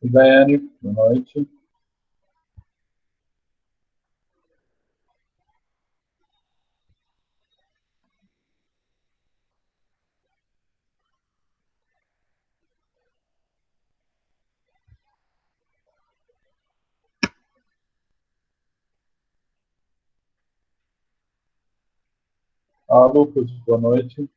Daiane, boa noite. Lucas, boa noite.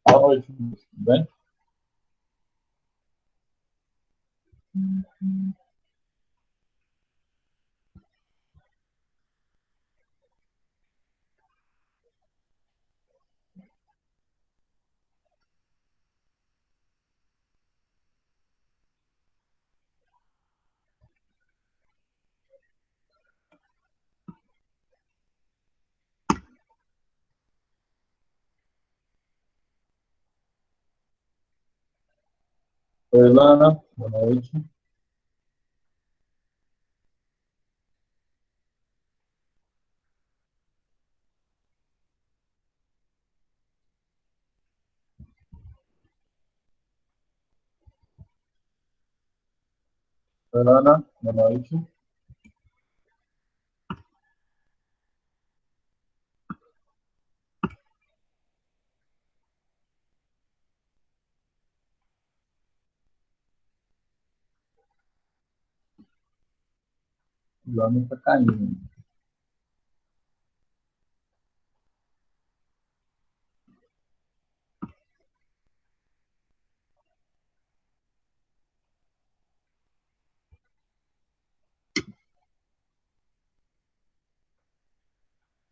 Boa noite, tudo bem? Oi, Lana, boa noite. Oi, Lana, boa noite. Lana está caindo.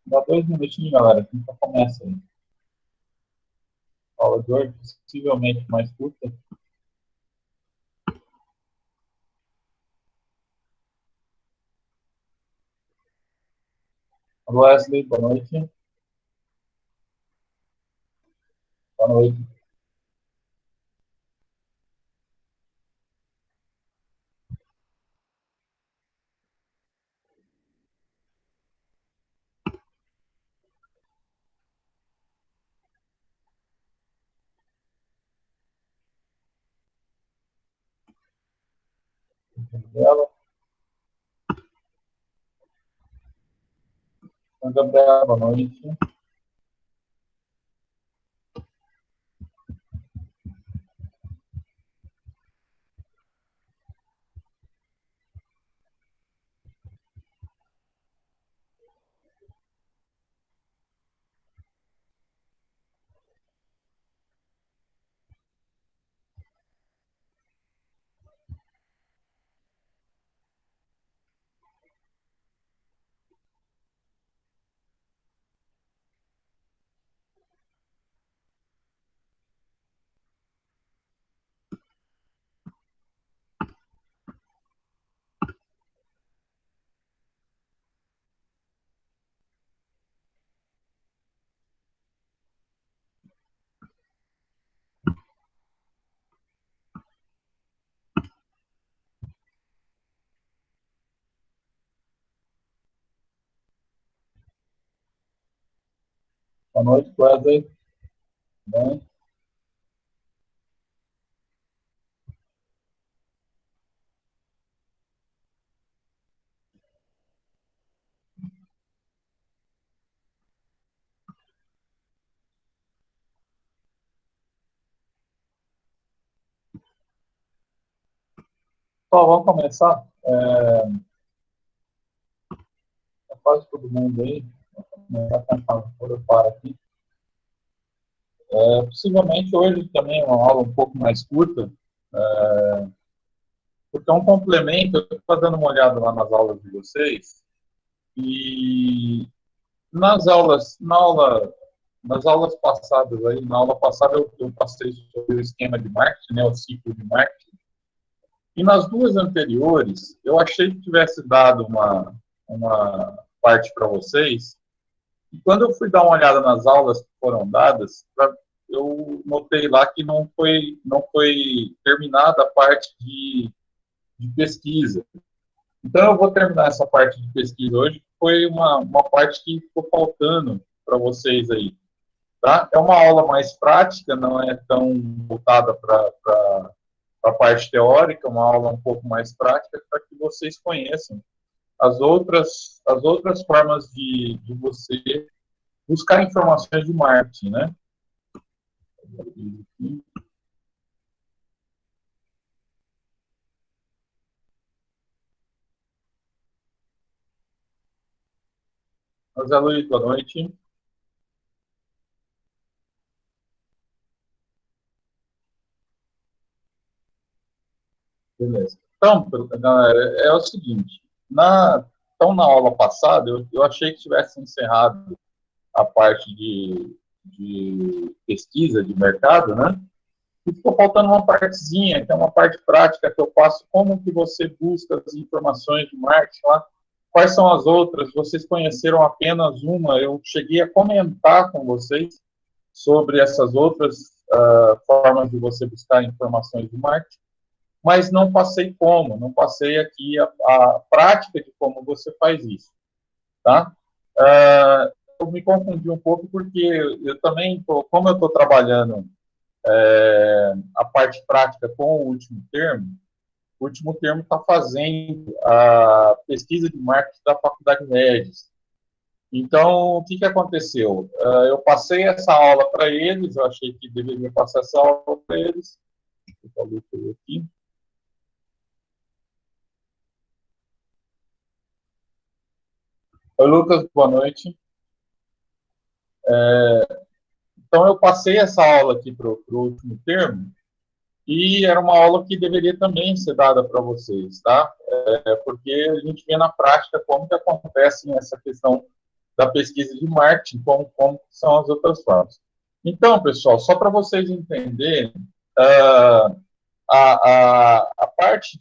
Dá 2 minutinhos, galera, que já começa aí. A aula de hoje, possivelmente mais curta. Alô, Wesley, boa noite. Boa noite. Gabriela. Gabriela, boa noite. Boa noite, Wesley. Bem? Então, vamos começar. Quase todo mundo aí. Vou começar por eu paro aqui. Possivelmente hoje também é uma aula um pouco mais curta, porque é um complemento. Eu estou dando uma olhada lá nas aulas de vocês e nas aulas passadas aí, na aula passada eu passei sobre o esquema de marketing, né, o ciclo de marketing, e nas duas anteriores eu achei que tivesse dado uma parte para vocês, e quando eu fui dar uma olhada nas aulas que foram dadas, eu notei lá que não foi terminada a parte de pesquisa. Então, eu vou terminar essa parte de pesquisa hoje, que foi uma parte que ficou faltando para vocês aí. Tá? É uma aula mais prática, não é tão voltada para a parte teórica, uma aula um pouco mais prática, para que vocês conheçam as outras formas de você buscar informações de marketing, né? José Luiz, boa noite. Beleza. Então, galera, é o seguinte, então, na aula passada, eu achei que tivesse encerrado a parte de pesquisa de mercado, né? E ficou faltando uma partezinha, que é uma parte prática que eu passo, como que você busca as informações de marketing lá, quais são as outras, vocês conheceram apenas uma, eu cheguei a comentar com vocês sobre essas outras formas de você buscar informações de marketing, mas não passei aqui a prática de como você faz isso, tá? Eu me confundi um pouco porque eu também, como eu estou trabalhando a parte prática com o último termo está fazendo a pesquisa de marketing da Faculdade Regis. Então, o que, que aconteceu? Eu passei essa aula para eles, eu achei que deveria passar essa aula para eles. Aqui. Oi, Lucas, boa noite. Então, eu passei essa aula aqui para o último termo, e era uma aula que deveria também ser dada para vocês, tá? Porque a gente vê na prática como que acontece essa questão da pesquisa de marketing, como são as outras formas. Então, pessoal, só para vocês entenderem, uh, a parte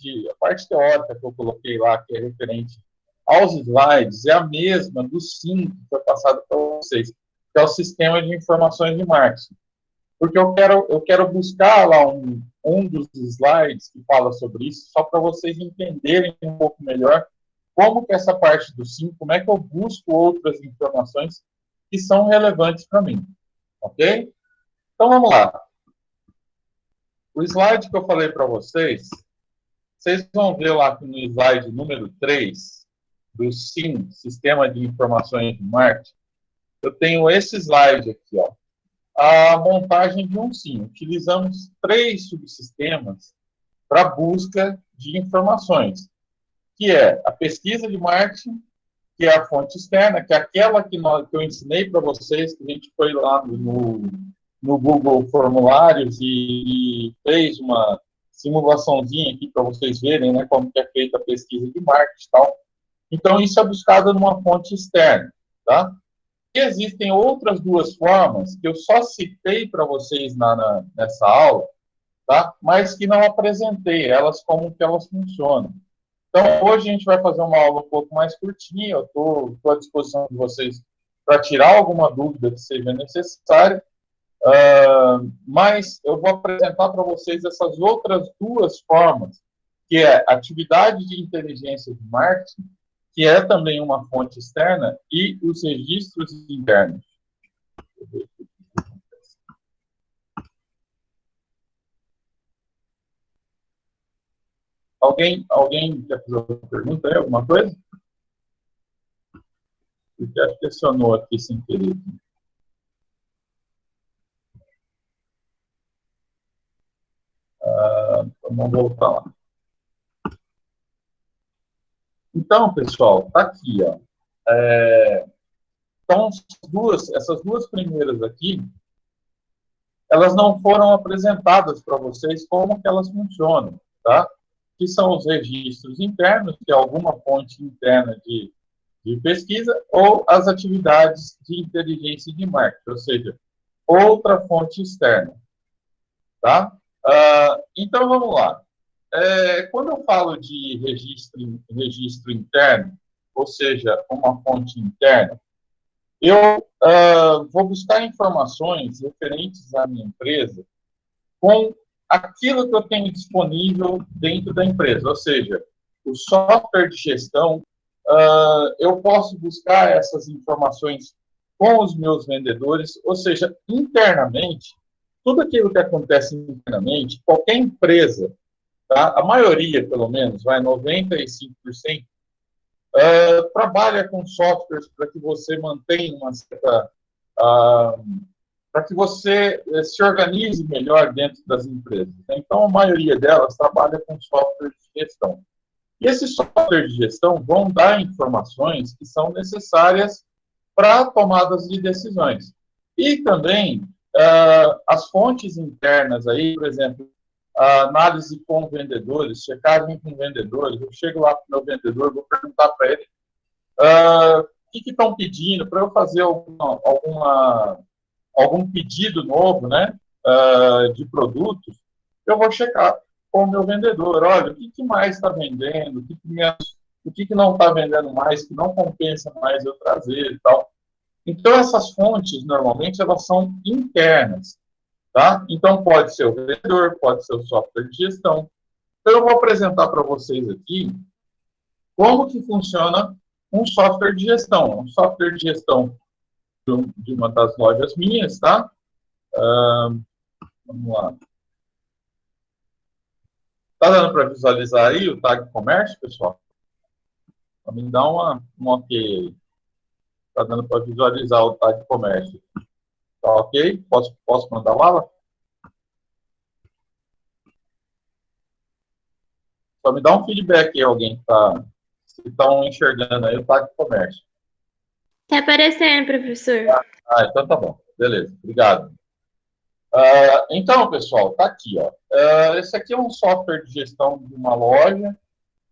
teórica que eu coloquei lá, que é referente aos slides, é a mesma do SIM que foi passado para vocês, que é o Sistema de Informações de Marketing. Porque eu quero buscar lá um dos slides que fala sobre isso, só para vocês entenderem um pouco melhor como que essa parte do SIM, como é que eu busco outras informações que são relevantes para mim, ok? Então, vamos lá. O slide que eu falei para vocês, vocês vão ver lá no slide número 3 do SIM, Sistema de Informações de Marketing, eu tenho esse slide aqui, ó, a montagem de um SIM. Utilizamos 3 subsistemas para busca de informações, que é a pesquisa de marketing, que é a fonte externa, que é aquela que eu ensinei para vocês, que a gente foi lá no Google Formulários e fez uma simulaçãozinha aqui para vocês verem, né, como que é feita a pesquisa de marketing e tal. Então, isso é buscado numa fonte externa, tá? E existem outras duas formas que eu só citei para vocês nessa aula, tá? Mas que não apresentei elas, como que elas funcionam. Então, hoje a gente vai fazer uma aula um pouco mais curtinha, eu estou à disposição de vocês para tirar alguma dúvida que seja necessária, mas eu vou apresentar para vocês essas outras duas formas, que é atividade de inteligência de marketing, que é também uma fonte externa, e os registros internos. Alguém quer fazer uma pergunta aí, alguma coisa? Porque acho que acionou aqui sem querer. Vamos voltar lá. Então, pessoal, está aqui, ó. Então, essas duas primeiras aqui, elas não foram apresentadas para vocês como que elas funcionam, tá? Que são os registros internos, que é alguma fonte interna de pesquisa, ou as atividades de inteligência de marketing, ou seja, outra fonte externa, tá? Então, vamos lá. Quando eu falo de registro interno, ou seja, uma fonte interna, eu vou buscar informações referentes à minha empresa com aquilo que eu tenho disponível dentro da empresa, ou seja, o software de gestão, eu posso buscar essas informações com os meus vendedores, ou seja, internamente, tudo aquilo que acontece internamente, qualquer empresa, tá? A maioria, pelo menos, vai 95%, trabalha com softwares para que você mantenha uma certa para que você se organize melhor dentro das empresas. Então, a maioria delas trabalha com software de gestão. E esses softwares de gestão vão dar informações que são necessárias para tomadas de decisões. E também as fontes internas aí, por exemplo, a análise com vendedores, checagem com vendedores. Eu chego lá para o meu vendedor, vou perguntar para ele o que estão pedindo para eu fazer algum pedido novo, né, de produtos. Eu vou checar com o meu vendedor, olha, o que mais está vendendo, o que não está vendendo mais, que não compensa mais eu trazer e tal. Então, essas fontes, normalmente, elas são internas, tá? Então, pode ser o vendedor, pode ser o software de gestão. Então, eu vou apresentar para vocês aqui como que funciona um software de gestão. Um software de gestão de uma das lojas minhas, tá? Vamos lá. Tá dando para visualizar aí o Tag Comércio, pessoal? Me dá uma ok aí. Tá dando para visualizar o Tag Comércio. Tá ok? Posso mandar lá? Só me dá um feedback aí, alguém que se estão enxergando aí o Tag Comércio. Tá aparecendo, professor. Então tá bom. Beleza, obrigado. Então, pessoal, tá aqui, ó. Esse aqui é um software de gestão de uma loja,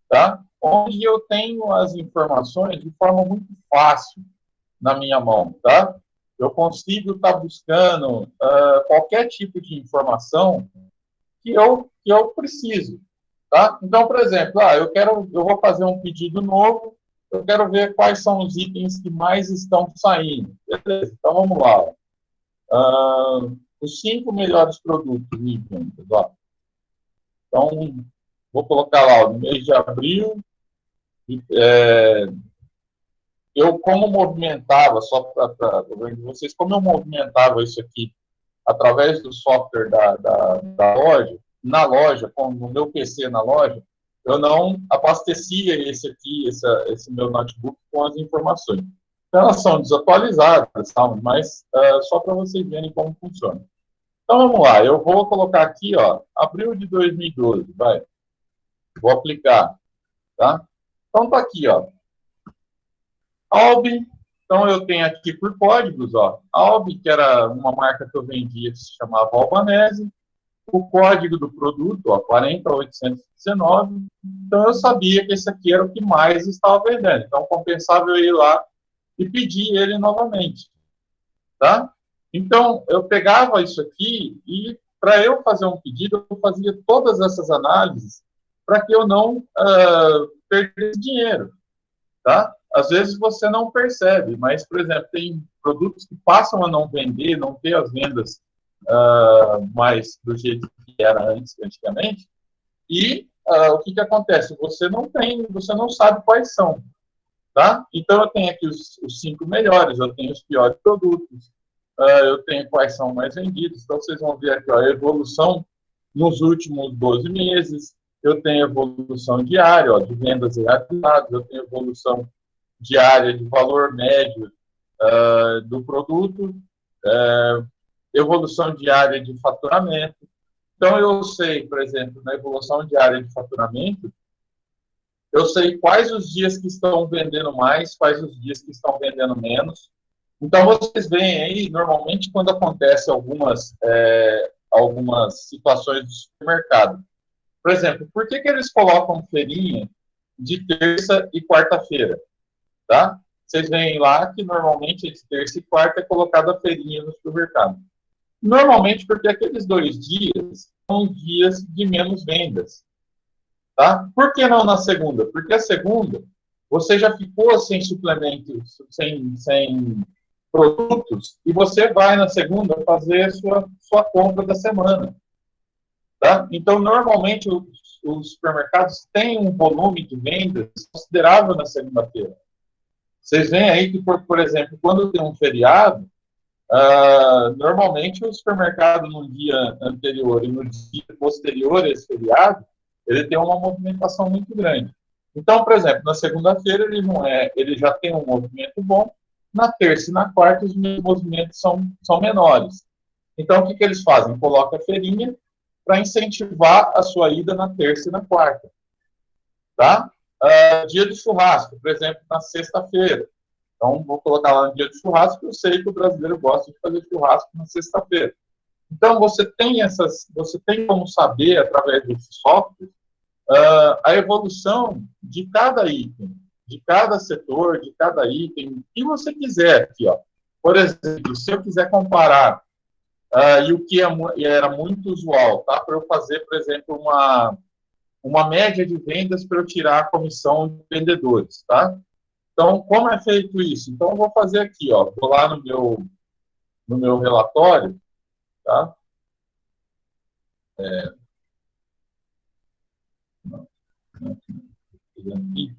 tá? Onde eu tenho as informações de forma muito fácil na minha mão, tá? Eu consigo estar buscando qualquer tipo de informação que eu preciso, tá? Então, por exemplo, eu vou fazer um pedido novo, eu quero ver quais são os itens que mais estão saindo. Beleza? Então, vamos lá. Os 5 melhores produtos de vendas, ó. Então, vou colocar lá, no mês de abril, eu como movimentava, só para vocês, como eu movimentava isso aqui através do software da loja, na loja, no meu PC na loja, eu não abastecia esse meu notebook com as informações. Então, elas são desatualizadas, tá? Mas só para vocês verem como funciona. Então, vamos lá. Eu vou colocar aqui, ó, abril de 2012, vai. Vou aplicar, tá? Então, tá aqui, ó. Albi, então eu tenho aqui por códigos, ó. Albi, que era uma marca que eu vendia que se chamava Albanese. O código do produto, ó, 40819. Então eu sabia que esse aqui era o que mais estava vendendo. Então compensava eu ir lá e pedir ele novamente, tá? Então eu pegava isso aqui e para eu fazer um pedido eu fazia todas essas análises para que eu não perdesse dinheiro, tá? Às vezes você não percebe, mas, por exemplo, tem produtos que passam a não vender, não ter as vendas mais do jeito que era antigamente, e o que acontece? Você não sabe quais são, tá? Então, eu tenho aqui os 5 melhores, eu tenho os piores produtos, eu tenho quais são mais vendidos, então vocês vão ver aqui ó, a evolução nos últimos 12 meses, eu tenho evolução diária, ó, de vendas realizadas, eu tenho evolução diária de valor médio do produto, evolução diária de faturamento. Então, eu sei, por exemplo, na evolução diária de faturamento, eu sei quais os dias que estão vendendo mais, quais os dias que estão vendendo menos. Então, vocês veem aí, normalmente, quando acontece algumas situações do supermercado. Por exemplo, por que eles colocam feirinha de terça e quarta-feira? Tá? Vocês veem lá que normalmente de terça e quarta é colocada a feirinha no supermercado. Normalmente porque aqueles 2 dias são dias de menos vendas. Tá? Por que não na segunda? Porque a segunda você já ficou sem suplementos, sem produtos e você vai na segunda fazer sua compra da semana. Tá? Então, normalmente, os supermercados têm um volume de vendas considerável na segunda-feira. Vocês veem aí que, por exemplo, quando tem um feriado, normalmente o supermercado no dia anterior e no dia posterior a esse feriado, ele tem uma movimentação muito grande. Então, por exemplo, na segunda-feira ele já tem um movimento bom, na terça e na quarta os movimentos são menores. Então, o que eles fazem? Coloca a feirinha para incentivar a sua ida na terça e na quarta. Tá? Dia de churrasco, por exemplo, na sexta-feira. Então, vou colocar lá no dia de churrasco, eu sei que o brasileiro gosta de fazer churrasco na sexta-feira. Então, você tem como saber, através desse software, a evolução de cada item, de cada setor, de cada item, o que você quiser aqui, ó. Por exemplo, se eu quiser comparar, e o que era muito usual, tá? Para eu fazer, por exemplo, uma média de vendas para eu tirar a comissão de vendedores, tá? Então, como é feito isso? Então, eu vou fazer aqui, ó, vou lá no meu relatório, tá? Aqui,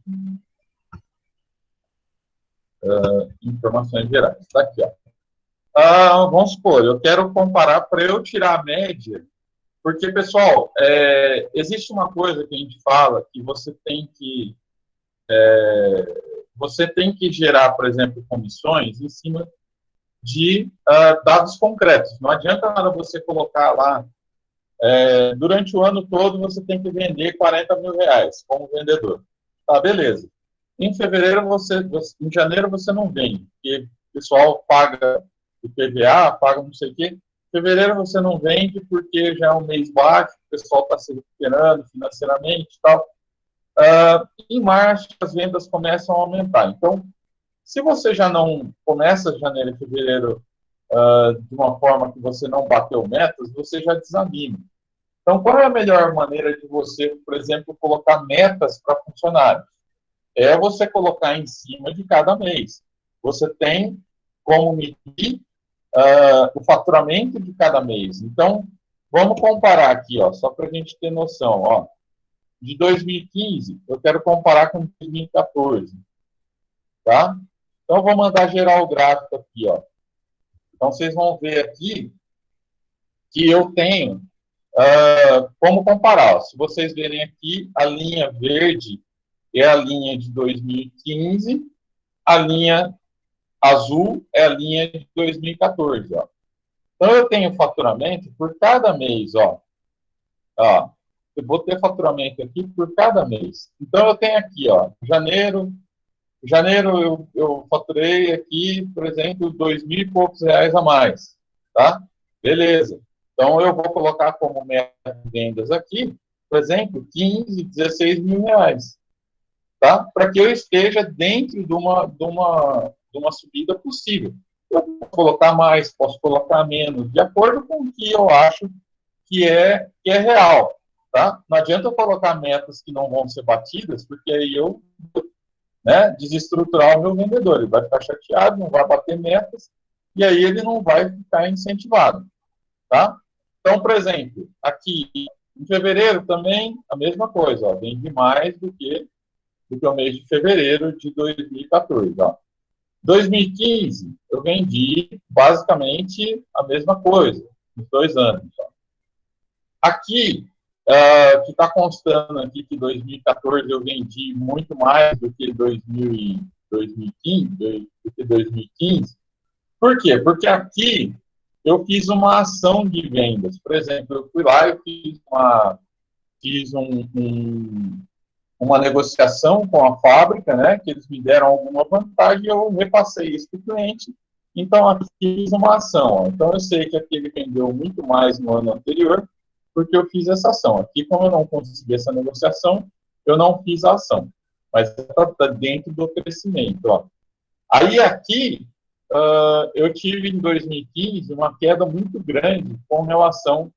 informações gerais, tá aqui, ó. Vamos supor, eu quero comparar para eu tirar a média, porque, pessoal, existe uma coisa que a gente fala que você tem que gerar, por exemplo, comissões em cima de dados concretos. Não adianta nada você colocar lá, durante o ano todo você tem que vender 40 mil reais como vendedor. Tá, beleza. Em fevereiro, em janeiro você não vende, porque o pessoal paga o PVA, paga não sei o quê. Em fevereiro você não vende porque já é um mês baixo, o pessoal está se recuperando financeiramente e tal. Em março, as vendas começam a aumentar. Então, se você já não começa janeiro e fevereiro de uma forma que você não bateu metas, você já desanima. Então, qual é a melhor maneira de você, por exemplo, colocar metas para funcionários? É você colocar em cima de cada mês. Você tem como medir o faturamento de cada mês. Então, vamos comparar aqui, ó, só para a gente ter noção. Ó, de 2015, eu quero comparar com 2014. Tá? Então, eu vou mandar gerar o gráfico aqui. Ó. Então, vocês vão ver aqui que eu tenho como comparar. Ó. Se vocês verem aqui, a linha verde é a linha de 2015, a linha azul é a linha de 2014. Ó. Então, eu tenho faturamento por cada mês. Ó. Eu vou ter faturamento aqui por cada mês. Então, eu tenho aqui, ó, janeiro eu faturei aqui, por exemplo, 2.000 e poucos reais a mais, tá? Beleza. Então, eu vou colocar como meta de vendas aqui, por exemplo, 15, 16 mil reais, tá? Para que eu esteja dentro de uma subida possível. Eu posso colocar mais, posso colocar menos, de acordo com o que eu acho que é real, tá? Não adianta eu colocar metas que não vão ser batidas, porque aí eu desestruturar o meu vendedor. Ele vai ficar chateado, não vai bater metas, e aí ele não vai ficar incentivado. Tá? Então, por exemplo, aqui em fevereiro também a mesma coisa, ó, vende mais do que o mês de fevereiro de 2014. Ó. 2015, eu vendi basicamente a mesma coisa, nos 2 anos. Ó. Aqui, que está constando aqui que 2014 eu vendi muito mais do que 2015. Por quê? Porque aqui eu fiz uma ação de vendas. Por exemplo, eu fui lá e fiz uma negociação com a fábrica, né, que eles me deram alguma vantagem, eu repassei isso para o cliente. Então, aqui fiz uma ação. Ó. Então, eu sei que aqui ele vendeu muito mais no ano anterior, porque eu fiz essa ação. Aqui, como eu não consegui essa negociação, eu não fiz a ação. Mas está dentro do crescimento. Ó. Aí, aqui, eu tive, em 2015, uma queda muito grande com relação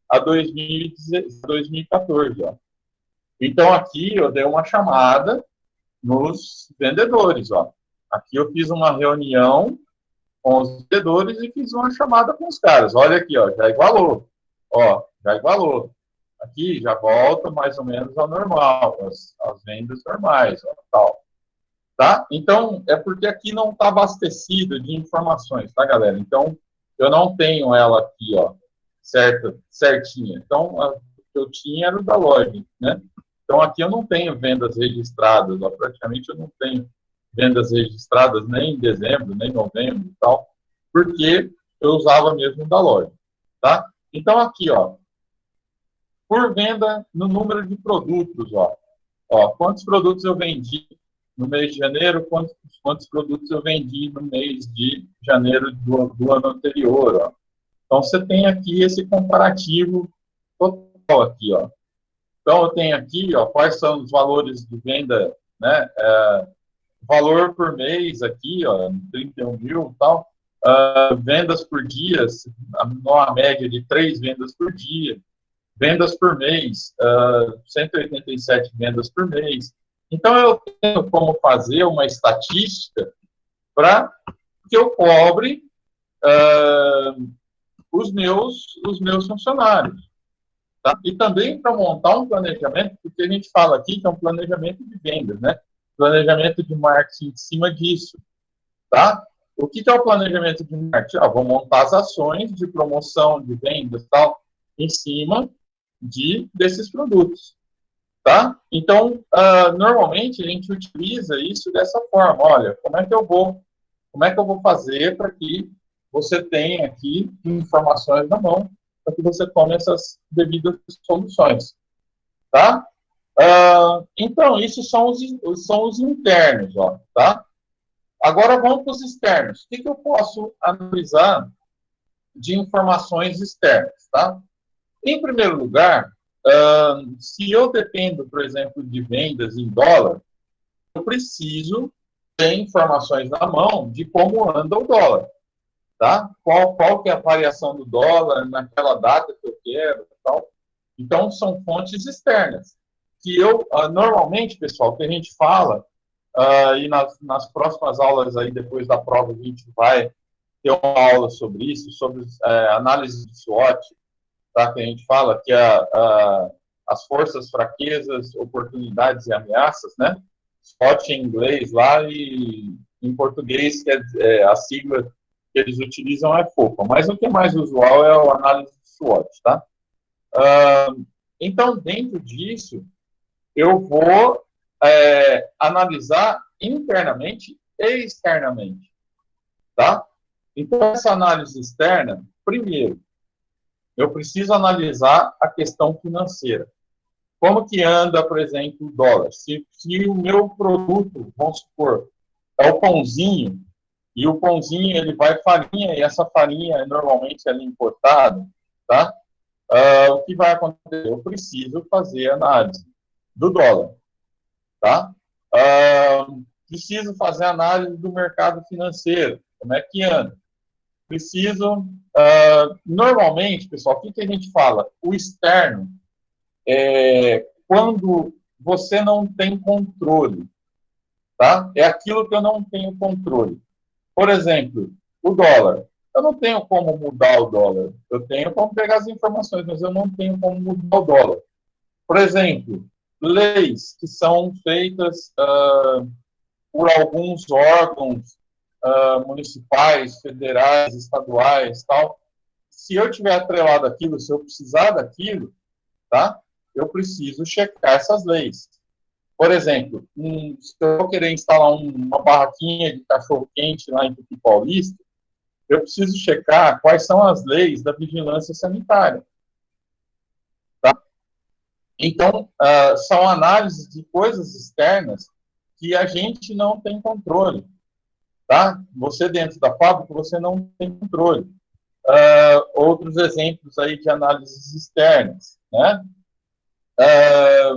a 2014. Ó. Então, aqui, eu dei uma chamada nos vendedores. Ó. Aqui, eu fiz uma reunião com os vendedores e fiz uma chamada com os caras. Olha aqui, ó, já igualou. Ó, já igualou. Aqui já volta mais ou menos ao normal, as vendas normais, ó, tal. Tá? Então, é porque aqui não está abastecido de informações, tá, galera? Então, eu não tenho ela aqui, ó, certinha. Então, o que eu tinha era o da log, né? Então, aqui eu não tenho vendas registradas, ó, praticamente eu não tenho vendas registradas nem em dezembro, nem em novembro e tal, porque eu usava mesmo da log, tá? Então, aqui, ó, por venda no número de produtos, ó, quantos produtos eu vendi no mês de janeiro, quantos produtos eu vendi no mês de janeiro do ano anterior, ó. Então, você tem aqui esse comparativo total aqui, ó. Então, eu tenho aqui, ó, quais são os valores de venda, né, valor por mês aqui, ó, 31 mil e tal, vendas por dia, uma média de 3 vendas por dia, vendas por mês, 187 vendas por mês. Então, eu tenho como fazer uma estatística para que eu cobre os meus funcionários. Tá? E também para montar um planejamento, porque a gente fala aqui que é um planejamento de vendas, né? Planejamento de marketing em cima disso. Tá? O que é o planejamento de marketing? Vou montar as ações de promoção, de vendas, tal, em cima desses produtos. Tá? Então, normalmente a gente utiliza isso dessa forma. Olha, como é que eu vou fazer para que você tenha aqui informações na mão para que você tome essas devidas soluções. Tá? Então, isso são os internos, ó, tá? Agora vamos para os externos. O que eu posso analisar de informações externas, tá? Em primeiro lugar, se eu dependo, por exemplo, de vendas em dólar, eu preciso ter informações na mão de como anda o dólar, tá? Qual que é a variação do dólar naquela data que eu quero, tal. Então, são fontes externas, que eu, normalmente, pessoal, que a gente fala, e nas próximas aulas aí, depois da prova, a gente vai ter uma aula sobre isso, sobre análise de SWOT, tá? Que a gente fala que as forças, fraquezas, oportunidades e ameaças, né? SWOT em inglês lá e em português, a sigla que eles utilizam é FOPA. Mas o que é mais usual é a análise de SWOT, tá? Então, dentro disso, eu vou analisar internamente e externamente, tá? Então, essa análise externa, primeiro, eu preciso analisar a questão financeira. Como que anda, por exemplo, o dólar? Se o meu produto, vamos supor, é o pãozinho, e o pãozinho ele vai farinha, e essa farinha normalmente é importada, tá? O que vai acontecer? Eu preciso fazer análise do dólar, tá? Preciso fazer análise do mercado financeiro, como é que anda? Preciso, normalmente, pessoal, o que a gente fala? O externo é quando você não tem controle, tá? É aquilo que eu não tenho controle. Por exemplo, o dólar. Eu não tenho como mudar o dólar. Eu tenho como pegar as informações, mas eu não tenho como mudar o dólar. Por exemplo, leis que são feitas por alguns órgãos municipais, federais, estaduais, tal. Se eu tiver atrelado aquilo, se eu precisar daquilo, tá? Eu preciso checar essas leis. Por exemplo, se eu querer instalar uma barraquinha de cachorro-quente lá em Tupi Paulista, eu preciso checar quais são as leis da vigilância sanitária. Tá? Então, são análises de coisas externas que a gente não tem controle. Tá? Você dentro da fábrica, você não tem controle. Outros exemplos aí de análises externas, né?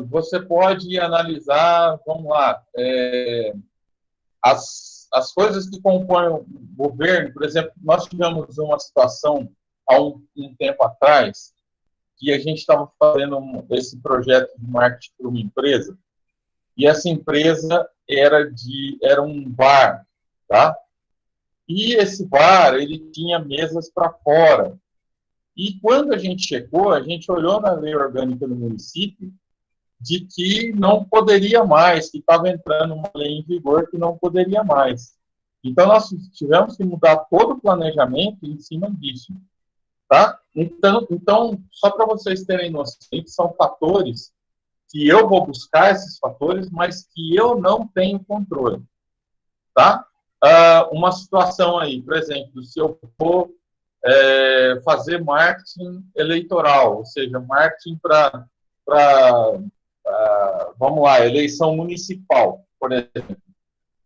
Você pode analisar, vamos lá, as coisas que compõem o governo. Por exemplo, nós tivemos uma situação há um tempo atrás que a gente estava fazendo esse projeto de marketing para uma empresa, e essa empresa era um bar, tá? E esse bar, ele tinha mesas para fora. E quando a gente checou, a gente olhou na lei orgânica do município de que não poderia mais, que estava entrando uma lei em vigor que não poderia mais. Então, nós tivemos que mudar todo o planejamento em cima disso. Tá? Então só para vocês terem noção, são fatores que eu vou buscar esses fatores, mas que eu não tenho controle. Tá? Uma situação aí, por exemplo, se eu for fazer marketing eleitoral, ou seja, marketing para, vamos lá, eleição municipal, por exemplo,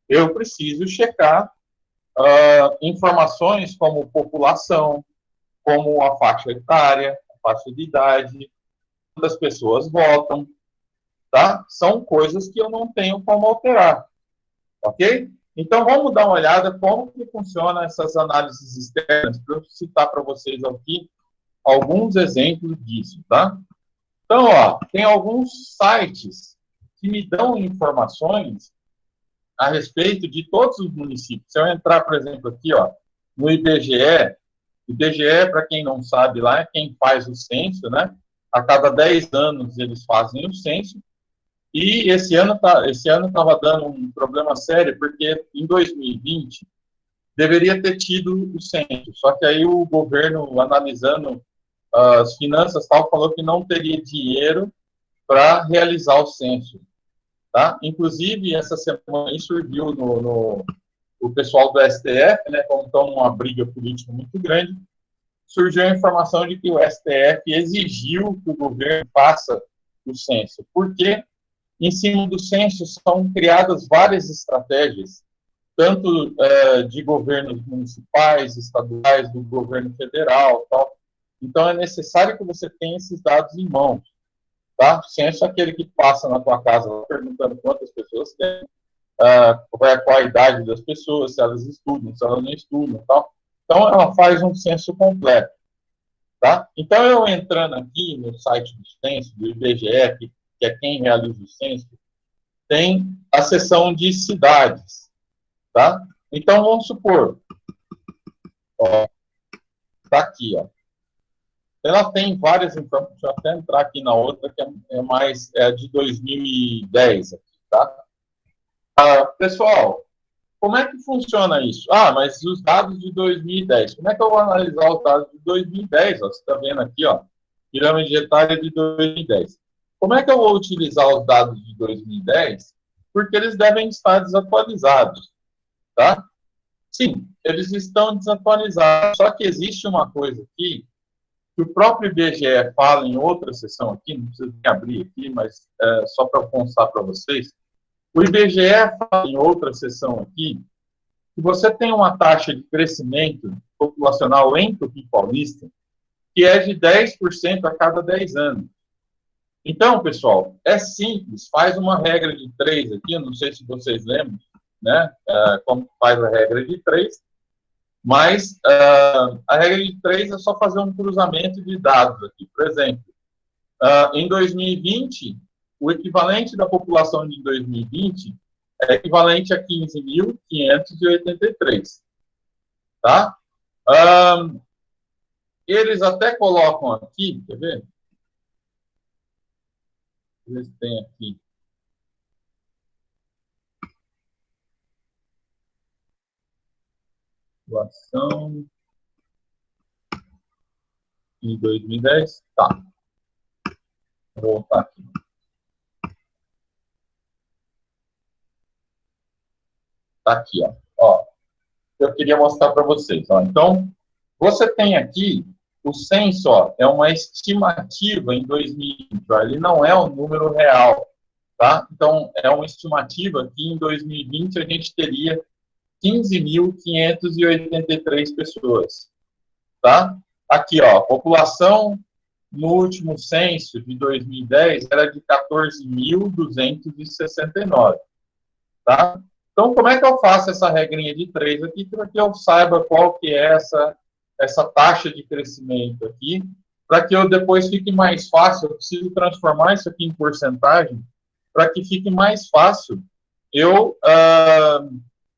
eu preciso checar informações como população, como a faixa etária, a faixa de idade, quantas pessoas votam, tá? São coisas que eu não tenho como alterar, ok? Então, vamos dar uma olhada como que funcionam essas análises externas, para eu citar para vocês aqui alguns exemplos disso, tá? Então, ó, tem alguns sites que me dão informações a respeito de todos os municípios. Se eu entrar, por exemplo, aqui, ó, no IBGE, para quem não sabe, lá é quem faz o censo, né? A cada 10 anos eles fazem o censo, e esse ano estava dando um problema sério, porque em 2020 deveria ter tido o censo, só que aí o governo, analisando as finanças, tal, falou que não teria dinheiro para realizar o censo. Tá? Inclusive, essa semana surgiu o pessoal do STF, né, como estão numa briga política muito grande, surgiu a informação de que o STF exigiu que o governo faça o censo, porque em cima do censo são criadas várias estratégias, tanto de governos municipais, estaduais, do governo federal, tal. Então é necessário que você tenha esses dados em mãos, tá? Censo é aquele que passa na tua casa perguntando quantas pessoas tem, qual a idade das pessoas, se elas estudam, se elas não estudam, tal. Então ela faz um censo completo. Tá? Então, eu entrando aqui no site do censo, do IBGE, que é quem realiza o censo, tem a seção de cidades. Tá? Então, vamos supor, está aqui, ó. Ela tem várias informações, deixa eu até entrar aqui na outra, que é de 2010. Aqui, tá? Pessoal, como é que funciona isso? Mas os dados de 2010. Como é que eu vou analisar os dados de 2010? Ó, você está vendo aqui, ó, pirâmide etária de 2010. Como é que eu vou utilizar os dados de 2010? Porque eles devem estar desatualizados, tá? Sim, eles estão desatualizados. Só que existe uma coisa aqui que o próprio IBGE fala em outra sessão aqui, não precisa nem abrir aqui, mas só para constar para vocês. O IBGE fala em outra sessão aqui que você tem uma taxa de crescimento populacional em Tupi Paulista que é de 10% a cada 10 anos. Então, pessoal, é simples, faz uma regra de 3 aqui, eu não sei se vocês lembram, né, como faz a regra de 3, mas a regra de 3 é só fazer um cruzamento de dados aqui. Por exemplo, em 2020, o equivalente da população de 2020 é equivalente a 15.583, tá? Eles até colocam aqui, quer ver? Eles têm aqui. Doação em 2010. Tá. Vou voltar aqui. Tá aqui, ó. Eu queria mostrar para vocês. Ó. Então, você tem aqui o censo, ó, é uma estimativa em 2020. Ó, ele não é um número real, tá? Então, é uma estimativa que em 2020 a gente teria 15.583 pessoas, tá? Aqui, ó, a população no último censo de 2010 era de 14.269, tá? Então, como é que eu faço essa regrinha de 3 aqui para que eu saiba qual que é essa taxa de crescimento aqui, para que eu depois fique mais fácil, eu preciso transformar isso aqui em porcentagem, para que fique mais fácil eu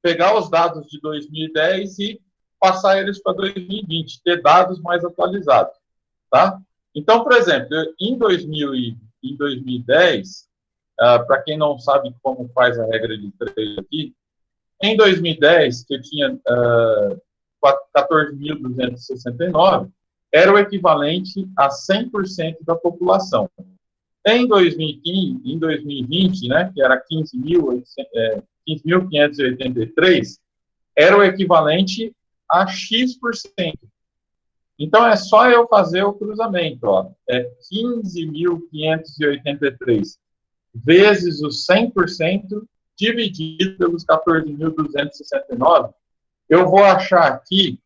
pegar os dados de 2010 e passar eles para 2020, ter dados mais atualizados, tá? Então, por exemplo, em 2010, para quem não sabe como faz a regra de 3 aqui, em 2010, que eu tinha 14.269, era o equivalente a 100% da população. Em 2015, em 2020, né, que era 15.583, era o equivalente a X%. Então, é só eu fazer o cruzamento, ó. É 15.583 vezes os 100% dividido pelos 14.269, eu vou achar aqui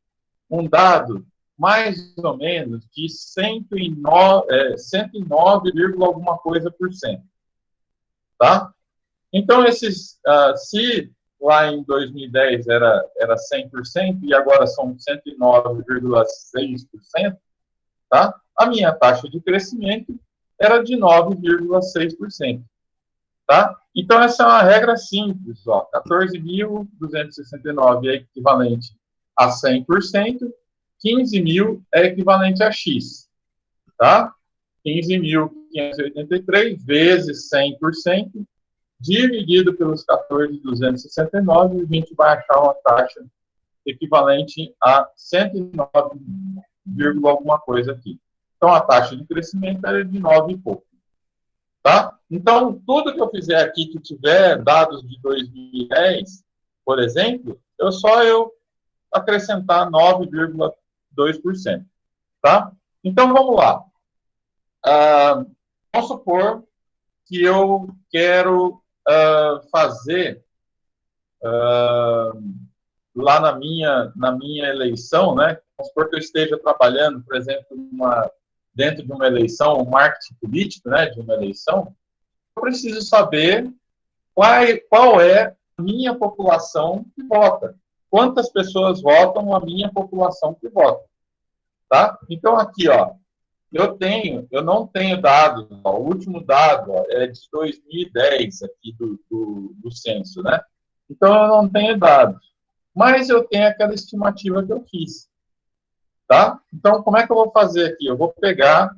um dado mais ou menos de 109, alguma coisa por cento. Tá? Então, se lá em 2010 era 100% e agora são 109,6%, tá? A minha taxa de crescimento era de 9,6%. Tá? Então, essa é uma regra simples. 14.269 é equivalente a 100%, 15.000 é equivalente a X. Tá? 15.583 vezes 100%, dividido pelos 14.269, a gente vai achar uma taxa equivalente a 109, alguma coisa aqui. Então, a taxa de crescimento era de 9 e pouco. Tá? Então, tudo que eu fizer aqui que tiver dados de 2010, por exemplo, só eu acrescentar 9,2%. Tá? Então, vamos lá. Vamos supor que eu quero fazer lá na minha eleição, né? Vamos supor que eu esteja trabalhando, por exemplo, dentro de uma eleição, um marketing político, né, de uma eleição, eu preciso saber qual é a minha população que vota. Quantas pessoas votam a minha população que vota. Tá? Então, aqui, ó, eu não tenho dados, ó, o último dado é de 2010, aqui do censo, né? Então, eu não tenho dados. Mas eu tenho aquela estimativa que eu fiz. Tá? Então, como é que eu vou fazer aqui? Eu vou pegar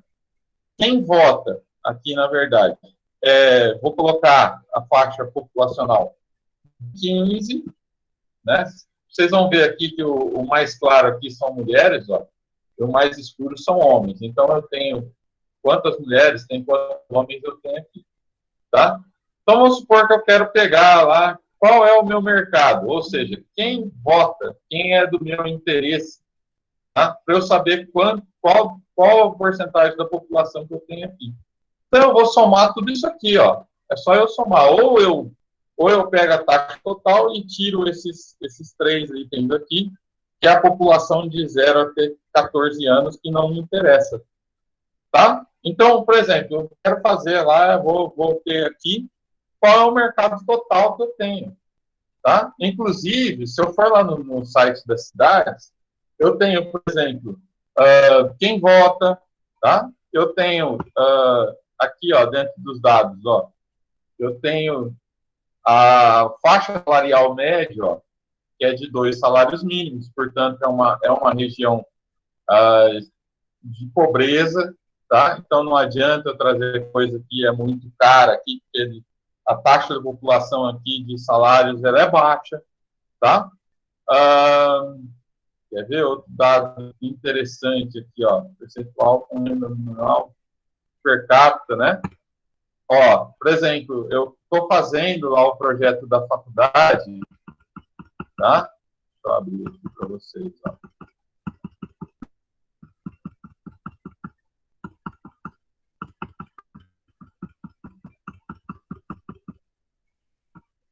quem vota aqui, na verdade. Vou colocar a faixa populacional 15, né? Vocês vão ver aqui que o mais claro aqui são mulheres, ó, e o mais escuro são homens. Então, eu tenho quantas mulheres, quantos homens eu tenho aqui. Tá? Então, vamos supor que eu quero pegar lá qual é o meu mercado, ou seja, quem vota, quem é do meu interesse, tá? Para eu saber qual a porcentagem da população que eu tenho aqui. Então, eu vou somar tudo isso aqui, ó. É só eu somar. Ou eu pego a taxa total e tiro esses 3 itens aqui, que é a população de 0 até 14 anos, que não me interessa. Tá? Então, por exemplo, eu quero fazer lá, eu vou ter aqui qual é o mercado total que eu tenho. Tá? Inclusive, se eu for lá no site das cidades, eu tenho, por exemplo, quem vota, tá? Eu tenho aqui, ó, dentro dos dados, ó, eu tenho a faixa salarial média, ó, que é de 2 salários mínimos, portanto, é uma região de pobreza, tá? Então, não adianta eu trazer coisa que é muito cara aqui, porque a taxa de população aqui de salários ela é baixa, tá? Quer ver outro dado interessante aqui, ó, percentual com renda nominal per capita, né? Ó, por exemplo, eu estou fazendo lá o projeto da faculdade, tá? Deixa eu abrir aqui para vocês, ó.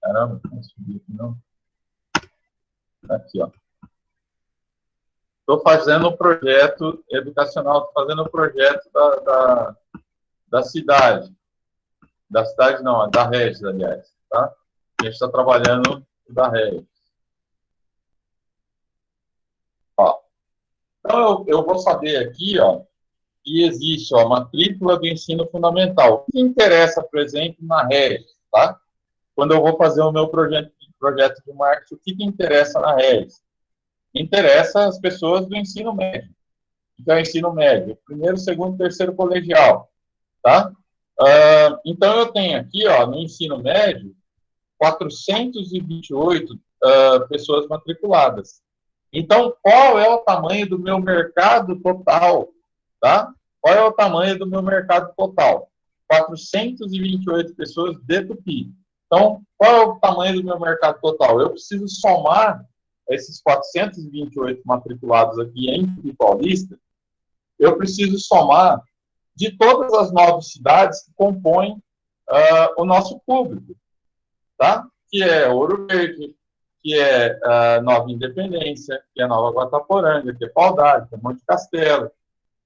Caramba, não subi aqui não. Aqui, ó. Estou fazendo o projeto educacional, estou fazendo o projeto da cidade. Da cidade não, da Regis, aliás. Tá? A gente está trabalhando da Regis. Ó. Então, eu vou saber aqui, ó, que existe, ó, matrícula do ensino fundamental. O que interessa, por exemplo, na Regis, tá? Quando eu vou fazer o meu projeto projeto de marketing, o que interessa na RES? Interessa as pessoas do ensino médio. Então, ensino médio, primeiro, segundo, terceiro colegial, tá? Então, eu tenho aqui, ó, no ensino médio, 428 pessoas matriculadas. Então, qual é o tamanho do meu mercado total, tá? Qual é o tamanho do meu mercado total? 428 pessoas de Tupi. Então, qual é o tamanho do meu mercado total? Eu preciso somar esses 428 matriculados aqui em Tupi Paulista, eu preciso somar de todas as 9 cidades que compõem o nosso público, tá? Que é Ouro Verde, que é Nova Independência, que é Nova Guataporanga, que é Paudade, que é Monte Castelo,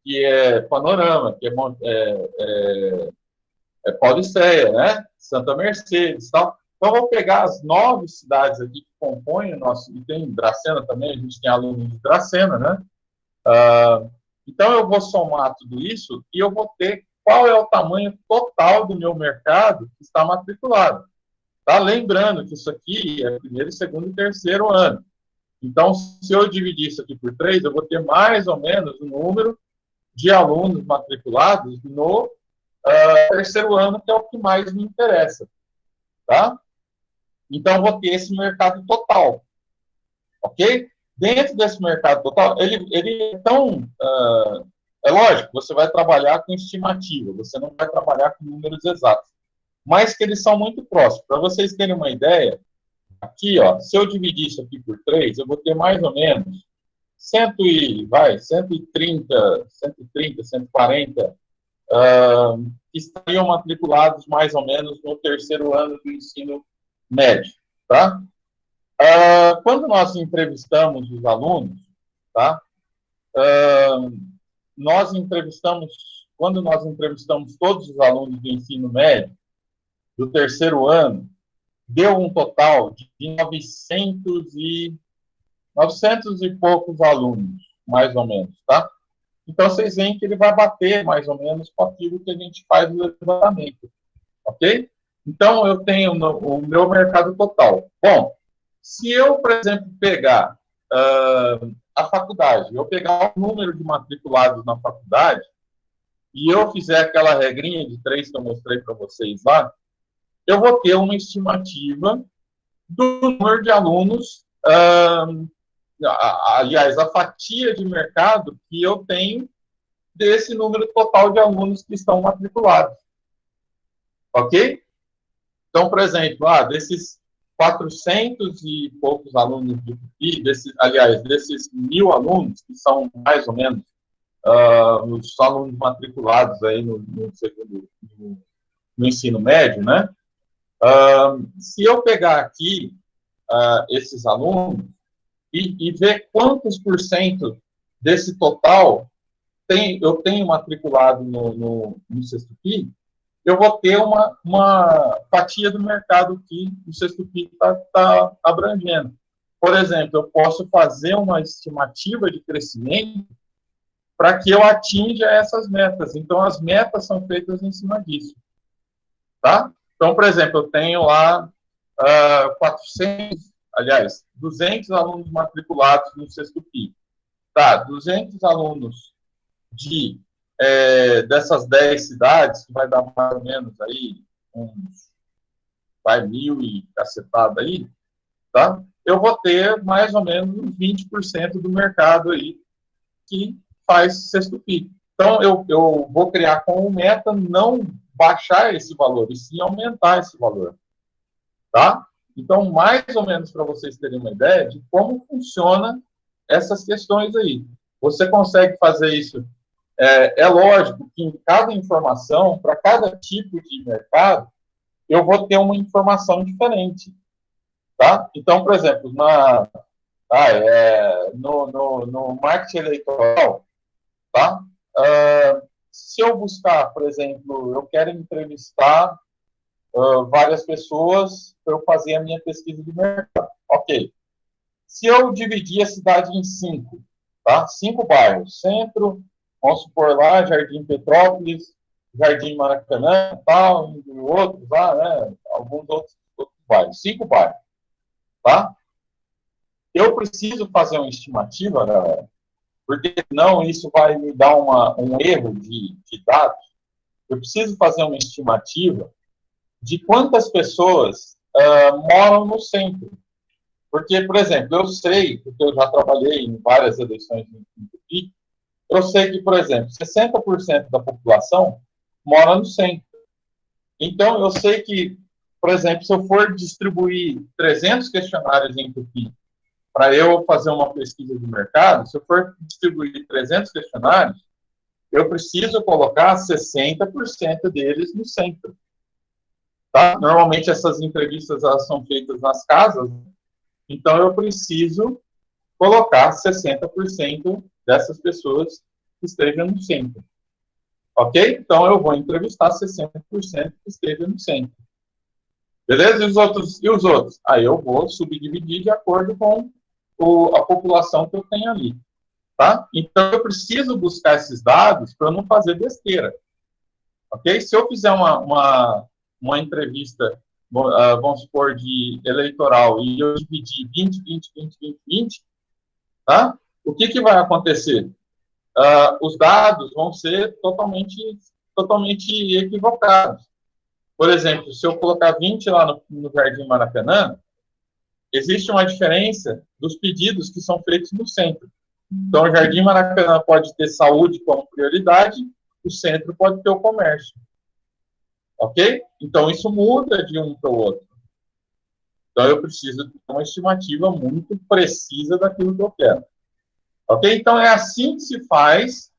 que é Panorama, que é Pauliceia, né? Santa Mercedes, tal. Então, eu vou pegar as 9 cidades aqui que compõem o nosso... E tem Dracena também, a gente tem alunos de Dracena, né? Então, eu vou somar tudo isso e eu vou ter qual é o tamanho total do meu mercado que está matriculado. Tá? Lembrando que isso aqui é primeiro, segundo e terceiro ano. Então, se eu dividir isso aqui por 3, eu vou ter mais ou menos o número de alunos matriculados no terceiro ano, que é o que mais me interessa. Tá? Então, eu vou ter esse mercado total. Ok? Dentro desse mercado total, ele é tão... é lógico, você vai trabalhar com estimativa, você não vai trabalhar com números exatos, mas que eles são muito próximos. Para vocês terem uma ideia, aqui, ó, se eu dividir isso aqui por 3, eu vou ter mais ou menos 130, 140 que estariam matriculados mais ou menos no terceiro ano do ensino médio, tá? Quando nós entrevistamos os alunos, tá? Quando nós entrevistamos todos os alunos do ensino médio, do terceiro ano, deu um total de 900 e poucos alunos, mais ou menos, tá? Então, vocês veem que ele vai bater, mais ou menos, com aquilo que a gente faz no levantamento, ok? Então, eu tenho o meu mercado total. Bom, se eu, por exemplo, pegar a faculdade, eu pegar o número de matriculados na faculdade e eu fizer aquela regrinha de 3 que eu mostrei para vocês lá, eu vou ter uma estimativa do número de alunos, aliás, a fatia de mercado que eu tenho desse número total de alunos que estão matriculados. Ok? Então, por exemplo, desses 400 e poucos alunos de Tupi, aliás, desses 1.000 alunos, que são mais ou menos os alunos matriculados aí no ensino médio, né? Se eu pegar aqui esses alunos e ver quantos por cento desse total eu tenho matriculado no Sestupi, eu vou ter uma fatia do mercado que o Sestupi está abrangendo. Por exemplo, eu posso fazer uma estimativa de crescimento para que eu atinja essas metas. Então, as metas são feitas em cima disso. Tá? Então, por exemplo, eu tenho lá 200 alunos matriculados no Sestupi. Tá, 200 alunos dessas 10 cidades, que vai dar mais ou menos aí uns 1.000 e cacetada aí, tá? Eu vou ter mais ou menos uns 20% do mercado aí que faz Sestupi. Então, eu vou criar como meta não baixar esse valor, e sim aumentar esse valor, tá? Então, mais ou menos para vocês terem uma ideia de como funciona essas questões aí. Você consegue fazer isso. É lógico que em cada informação, para cada tipo de mercado, eu vou ter uma informação diferente, tá? Então, por exemplo, no marketing eleitoral, tá? Se eu buscar, por exemplo, eu quero entrevistar várias pessoas para eu fazer a minha pesquisa de mercado. Ok. Se eu dividir a cidade em 5, tá? 5 bairros, centro, vamos supor lá, Jardim Petrópolis, Jardim Maracanã, tal, e outros lá, né? Alguns outros bairros, 5 bairros. tá? Eu preciso fazer uma estimativa, galera, porque senão isso vai me dar um erro de dados. Eu preciso fazer uma estimativa de quantas pessoas moram no centro. Porque, por exemplo, eu sei, porque eu já trabalhei em várias eleições em Tupi, eu sei que, por exemplo, 60% da população mora no centro. Então, eu sei que, por exemplo, se eu for distribuir 300 questionários em Tupi para eu fazer uma pesquisa de mercado, se eu for distribuir 300 questionários, eu preciso colocar 60% deles no centro. Tá? Normalmente, essas entrevistas elas são feitas nas casas, então eu preciso colocar 60% dessas pessoas que estejam no centro. Ok? Então, eu vou entrevistar 60% que estejam no centro. Beleza? E os outros? Aí eu vou subdividir de acordo com a população que eu tenho ali. Tá? Então, eu preciso buscar esses dados para eu não fazer besteira. Ok? Se eu fizer uma entrevista, vamos supor, de eleitoral, e eu dividir 20, 20, 20, 20, 20, tá? O que vai acontecer? Os dados vão ser totalmente equivocados. Por exemplo, se eu colocar 20 lá no Jardim Maracanã, existe uma diferença dos pedidos que são feitos no centro. Então, o Jardim Maracanã pode ter saúde como prioridade, o centro pode ter o comércio. Ok? Então, isso muda de um para o outro. Então, eu preciso ter uma estimativa muito precisa daquilo que eu quero. Ok? Então, é assim que se faz,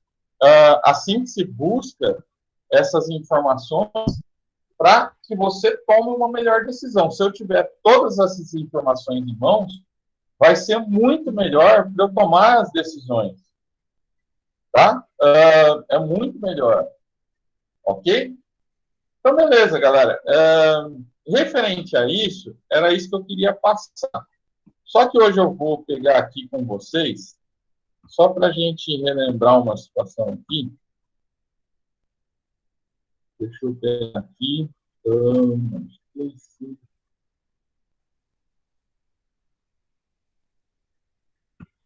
assim que se busca essas informações para que você tome uma melhor decisão. Se eu tiver todas essas informações em mãos, vai ser muito melhor para eu tomar as decisões. Tá? É muito melhor. Ok? Então, beleza, galera. Referente a isso, era isso que eu queria passar. Só que hoje eu vou pegar aqui com vocês, só para a gente relembrar uma situação aqui. Deixa eu pegar aqui.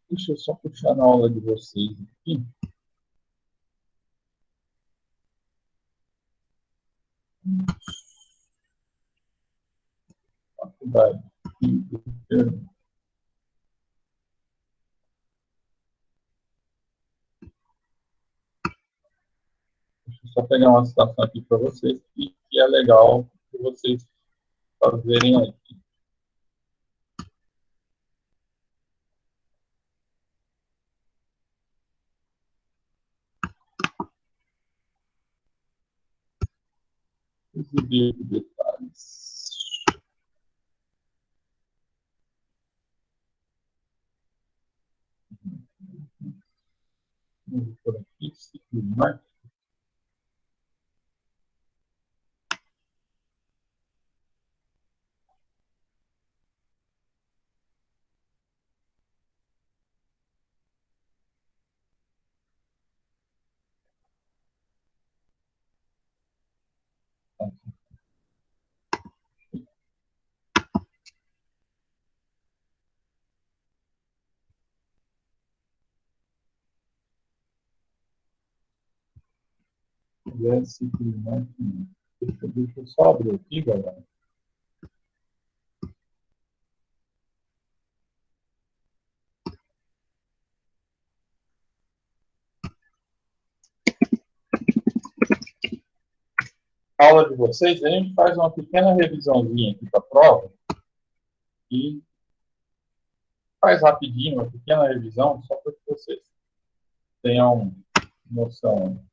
Deixa eu só puxar na aula de vocês aqui. Faculdade. Deixa eu só pegar uma situação aqui para vocês que é legal para vocês fazerem aqui. Exibir detalhes. Vamos por aqui, ciclo de marketing. Ciclo de marketing. Deixa eu só abrir aqui, galera. A aula de vocês, a gente faz uma pequena revisãozinha aqui para a prova e faz rapidinho, uma pequena revisão, só para que vocês tenham noção.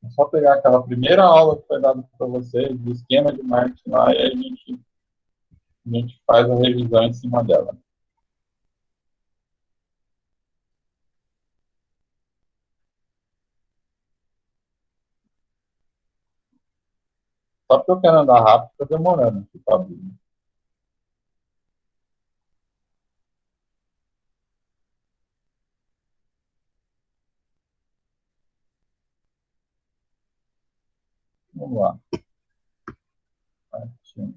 É só pegar aquela primeira aula que foi dada para vocês, do esquema de marketing lá, e a gente faz a revisão em cima dela. Só porque eu quero andar rápido, está demorando aqui para abrir. Vamos lá. Aqui.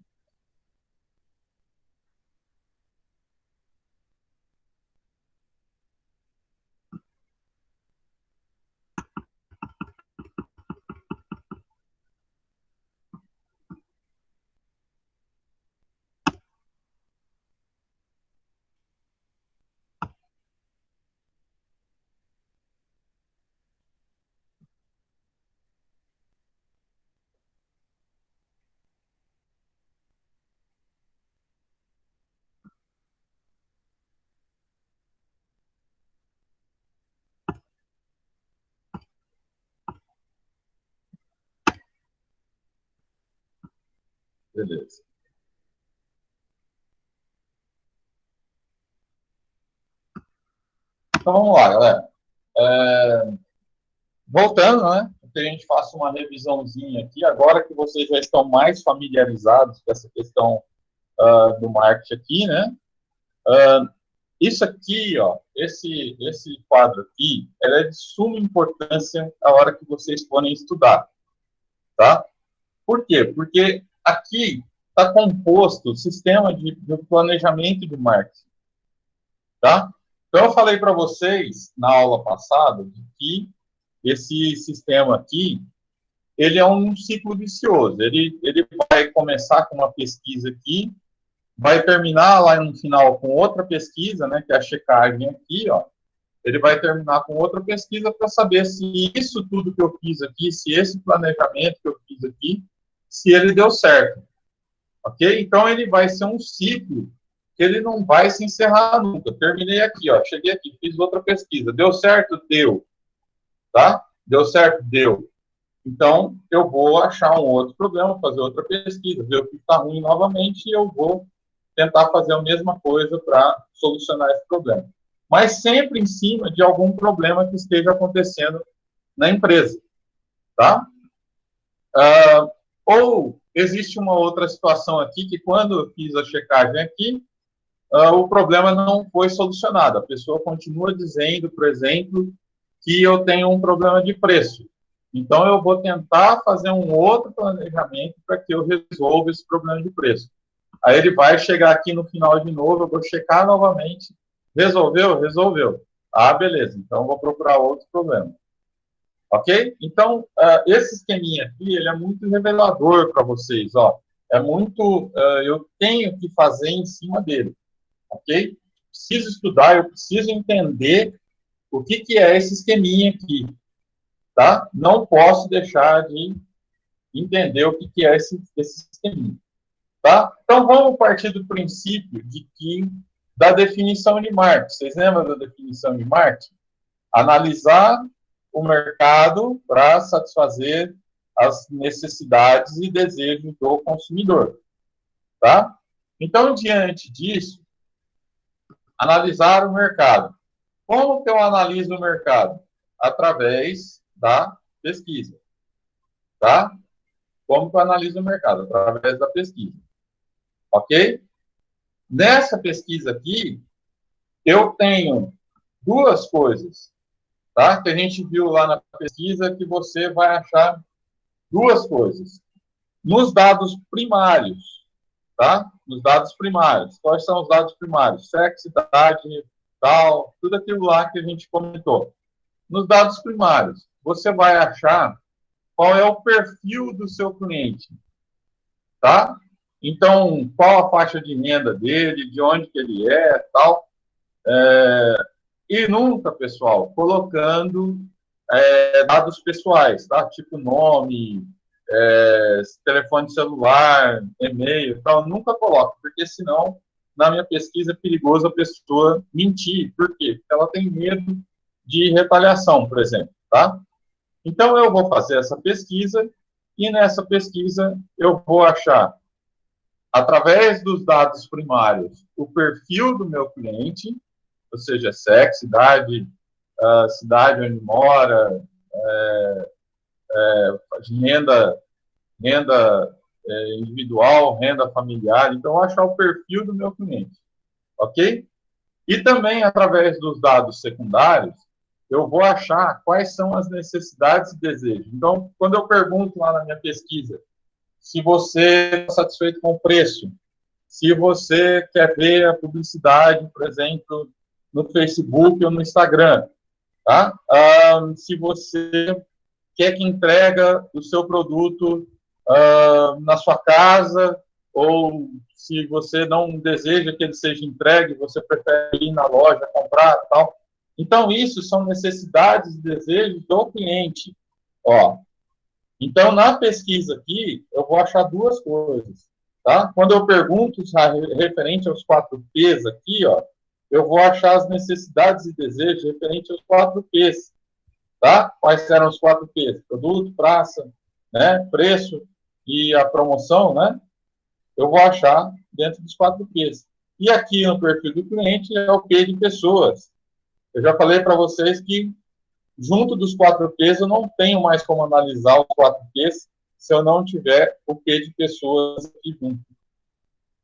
Beleza. Então, vamos lá, galera. Voltando, né? Que a gente faça uma revisãozinha aqui, agora que vocês já estão mais familiarizados com essa questão do marketing aqui, né? Isso aqui, ó, esse quadro aqui, ele é de suma importância a hora que vocês forem estudar, tá? Por quê? Porque aqui está composto o sistema de planejamento de marketing, tá? Então, eu falei para vocês, na aula passada, de que esse sistema aqui, ele é um ciclo vicioso. Ele vai começar com uma pesquisa aqui, vai terminar lá no final com outra pesquisa, né, que é a checagem aqui, ó. Ele vai terminar com outra pesquisa para saber se isso tudo que eu fiz aqui, se esse planejamento que eu fiz aqui, se ele deu certo. Ok? Então, ele vai ser um ciclo que ele não vai se encerrar nunca. Terminei aqui, ó, cheguei aqui, fiz outra pesquisa. Deu certo? Deu. Tá? Deu certo? Deu. Então, eu vou achar um outro problema, fazer outra pesquisa, ver o que está ruim novamente e eu vou tentar fazer a mesma coisa para solucionar esse problema. Mas sempre em cima de algum problema que esteja acontecendo na empresa, tá? Ou existe uma outra situação aqui que quando eu fiz a checagem aqui, o problema não foi solucionado. A pessoa continua dizendo, por exemplo, que eu tenho um problema de preço. Então, eu vou tentar fazer um outro planejamento para que eu resolva esse problema de preço. Aí ele vai chegar aqui no final de novo, eu vou checar novamente. Resolveu? Resolveu. Ah, beleza. Então, eu vou procurar outro problema. Ok? Então, esse esqueminha aqui, ele é muito revelador para vocês. Ó. É muito... eu tenho que fazer em cima dele. Ok? Preciso estudar, eu preciso entender o que é esse esqueminha aqui. Tá? Não posso deixar de entender o que é esse esqueminha. Tá? Então, vamos partir do princípio de que, da definição de marketing. Vocês lembram da definição de marketing? Analisar o mercado para satisfazer as necessidades e desejos do consumidor. Tá? Então, diante disso, analisar o mercado. Como que eu analiso o mercado? Através da pesquisa. Tá? Como que eu analiso o mercado? Através da pesquisa. Ok? Nessa pesquisa aqui, eu tenho duas coisas, tá? Que a gente viu lá na pesquisa que você vai achar duas coisas. Nos dados primários, tá? Nos dados primários. Quais são os dados primários? Sexo, idade, tal, tudo aquilo lá que a gente comentou. Nos dados primários, você vai achar qual é o perfil do seu cliente, tá? Então, qual a faixa de renda dele, de onde que ele é, tal. E nunca, pessoal, colocando dados pessoais, tá? Tipo nome, telefone celular, e-mail, tal. Nunca coloco, porque senão, na minha pesquisa, é perigoso a pessoa mentir. Por quê? Porque ela tem medo de retaliação, por exemplo, tá? Então, eu vou fazer essa pesquisa e nessa pesquisa eu vou achar, através dos dados primários, o perfil do meu cliente, ou seja, sexo, idade, cidade onde mora, renda individual, renda familiar. Então, eu vou achar o perfil do meu cliente, ok? E também, através dos dados secundários, eu vou achar quais são as necessidades e desejos. Então, quando eu pergunto lá na minha pesquisa se você está satisfeito com o preço, se você quer ver a publicidade, por exemplo, no Facebook ou no Instagram, tá? Se você quer que entrega o seu produto na sua casa, ou se você não deseja que ele seja entregue, você prefere ir na loja comprar, tal. Então, isso são necessidades e desejos do cliente. Ó, então, na pesquisa aqui, eu vou achar duas coisas. Tá? Quando eu pergunto referente aos 4Ps aqui, ó, eu vou achar as necessidades e desejos referente aos 4Ps. Tá? Quais eram os 4Ps? Produto, praça, né? Preço e a promoção, né? Eu vou achar dentro dos 4Ps. E aqui no perfil do cliente é o P de pessoas. Eu já falei para vocês que junto dos 4Ps eu não tenho mais como analisar os 4Ps se eu não tiver o P de pessoas aqui junto.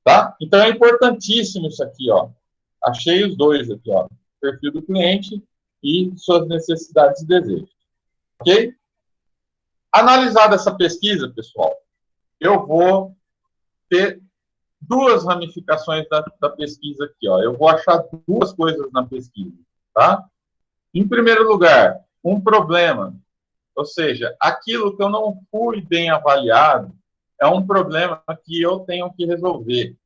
Tá? Então é importantíssimo isso aqui, ó. Achei os dois aqui, ó. Perfil do cliente e suas necessidades e desejos. Ok? Analisada essa pesquisa, pessoal, eu vou ter duas ramificações da pesquisa aqui, ó. Eu vou achar duas coisas na pesquisa, tá? Em primeiro lugar, um problema, ou seja, aquilo que eu não fui bem avaliado é um problema que eu tenho que resolver,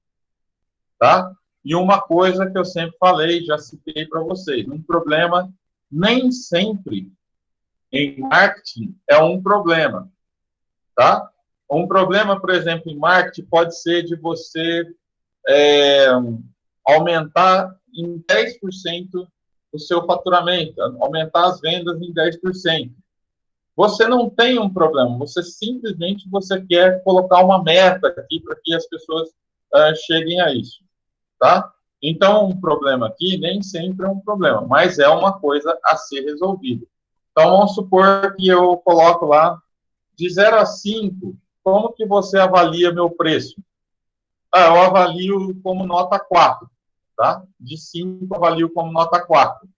tá? E uma coisa que eu sempre falei, já citei para vocês, um problema nem sempre em marketing é um problema, tá? Um problema, por exemplo, em marketing pode ser de você aumentar em 10% o seu faturamento, aumentar as vendas em 10%. Você não tem um problema, você simplesmente quer colocar uma meta aqui para que as pessoas cheguem a isso, tá? Então, um problema aqui nem sempre é um problema, mas é uma coisa a ser resolvida. Então, vamos supor que eu coloco lá, de 0 a 5, como que você avalia meu preço? Eu avalio como nota 4, tá? De 5, eu avalio como nota 4.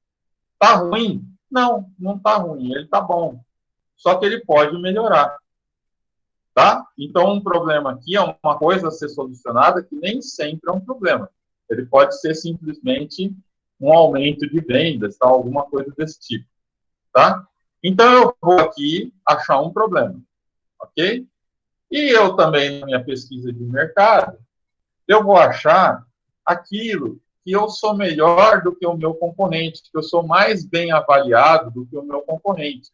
Tá ruim? Não, não tá ruim, ele tá bom. Só que ele pode melhorar, tá? Então, um problema aqui é uma coisa a ser solucionada que nem sempre é um problema. Ele pode ser simplesmente um aumento de vendas, tá? Alguma coisa desse tipo, tá? Então, eu vou aqui achar um problema, ok? E eu também, na minha pesquisa de mercado, eu vou achar aquilo que eu sou melhor do que o meu concorrente, que eu sou mais bem avaliado do que o meu concorrente,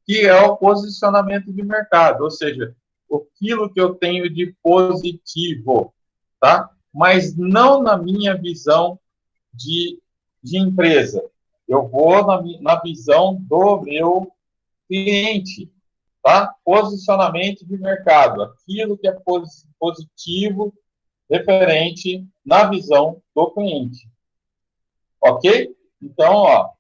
que é o posicionamento de mercado, ou seja, aquilo que eu tenho de positivo, tá? Mas não na minha visão de empresa. Eu vou na visão do meu cliente, tá? Posicionamento de mercado, aquilo que é positivo referente na visão do cliente. Ok? Então, ó,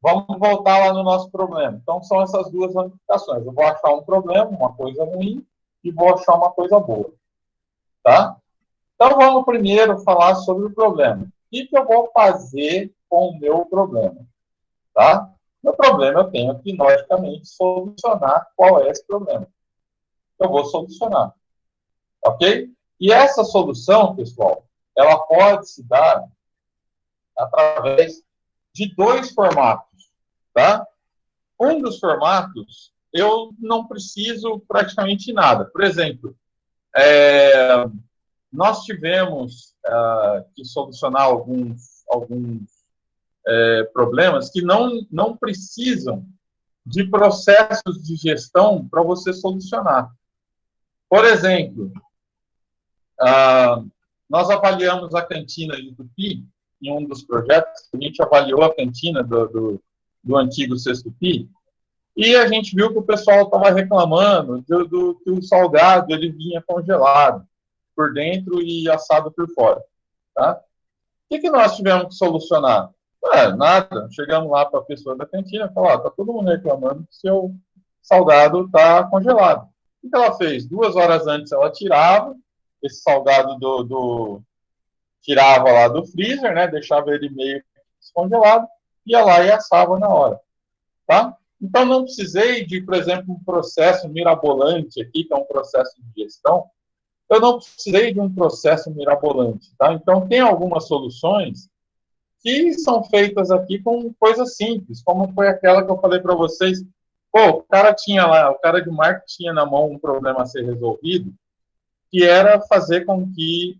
vamos voltar lá no nosso problema. Então, são essas duas ramificações. Eu vou achar um problema, uma coisa ruim, e vou achar uma coisa boa. Tá? Então, vamos primeiro falar sobre o problema. O que eu vou fazer com o meu problema? Tá? Meu problema eu tenho que, logicamente, solucionar qual é esse problema. Eu vou solucionar. Ok? E essa solução, pessoal, ela pode se dar através de dois formatos, tá? Um dos formatos, eu não preciso praticamente nada. Por exemplo, nós tivemos que solucionar alguns problemas que não precisam de processos de gestão para você solucionar. Por exemplo, nós avaliamos a cantina de Tupi, em um dos projetos, a gente avaliou a cantina do antigo Sextupi, e a gente viu que o pessoal estava reclamando que o salgado ele vinha congelado por dentro e assado por fora. Tá? O que nós tivemos que solucionar? Nada. Chegamos lá para a pessoa da cantina e falamos, está todo mundo reclamando que seu salgado está congelado. O que ela fez? 2 horas antes ela tirava esse salgado tirava lá do freezer, né? Deixava ele meio descongelado, ia lá e assava na hora, tá? Então não precisei de, por exemplo, um processo mirabolante aqui, que é um processo de gestão. Eu não precisei de um processo mirabolante, tá? Então tem algumas soluções que são feitas aqui com coisas simples, como foi aquela que eu falei para vocês. Pô, o cara tinha lá, o cara de marketing tinha na mão um problema a ser resolvido, que era fazer com que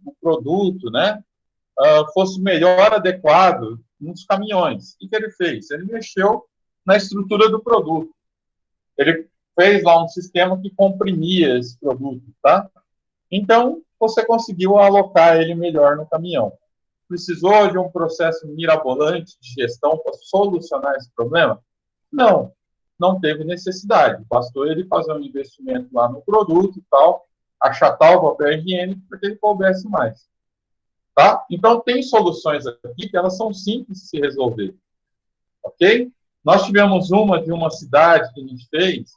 o produto, né, fosse melhor adequado nos caminhões. O que ele fez? Ele mexeu na estrutura do produto. Ele fez lá um sistema que comprimia esse produto, tá? Então, você conseguiu alocar ele melhor no caminhão. Precisou de um processo mirabolante de gestão para solucionar esse problema? Não, não teve necessidade. Bastou ele fazer um investimento lá no produto e tal, achatar o papel higiênico para que ele coubesse mais. Tá? Então, tem soluções aqui que elas são simples de se resolver. Ok? Nós tivemos uma de uma cidade que a gente fez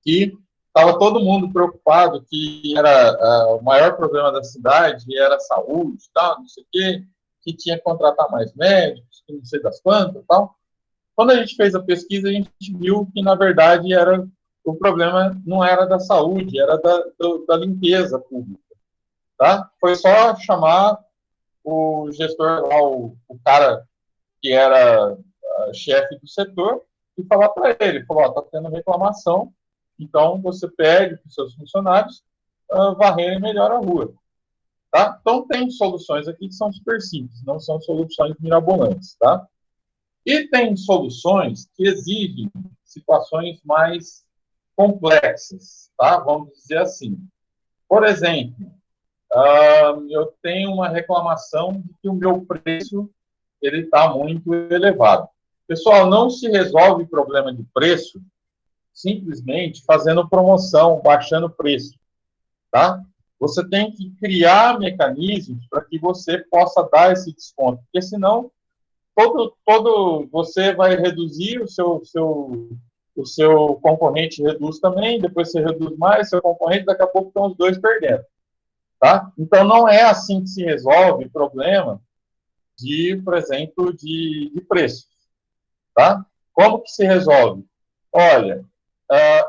que estava todo mundo preocupado que era o maior problema da cidade era a saúde, tal, não sei o quê, que tinha que contratar mais médicos, que não sei das quantas, tal. Quando a gente fez a pesquisa, a gente viu que, na verdade, o problema não era da saúde, era da limpeza pública. Tá? Foi só chamar o gestor lá, o cara que era chefe do setor, e falar para ele, falou, está tendo reclamação, então você pede para os seus funcionários varrerem melhor a rua. Tá? Então tem soluções aqui que são super simples, não são soluções mirabolantes. Tá? E tem soluções que exigem situações mais complexas, tá? Vamos dizer assim. Por exemplo, eu tenho uma reclamação de que o meu preço ele está muito elevado. Pessoal, não se resolve problema de preço simplesmente fazendo promoção, baixando o preço, tá? Você tem que criar mecanismos para que você possa dar esse desconto, porque senão você vai reduzir o seu concorrente reduz também, depois você reduz mais, seu concorrente, daqui a pouco estão os dois perdendo. Tá? Então, não é assim que se resolve o problema por exemplo, de preços. Tá? Como que se resolve? Olha,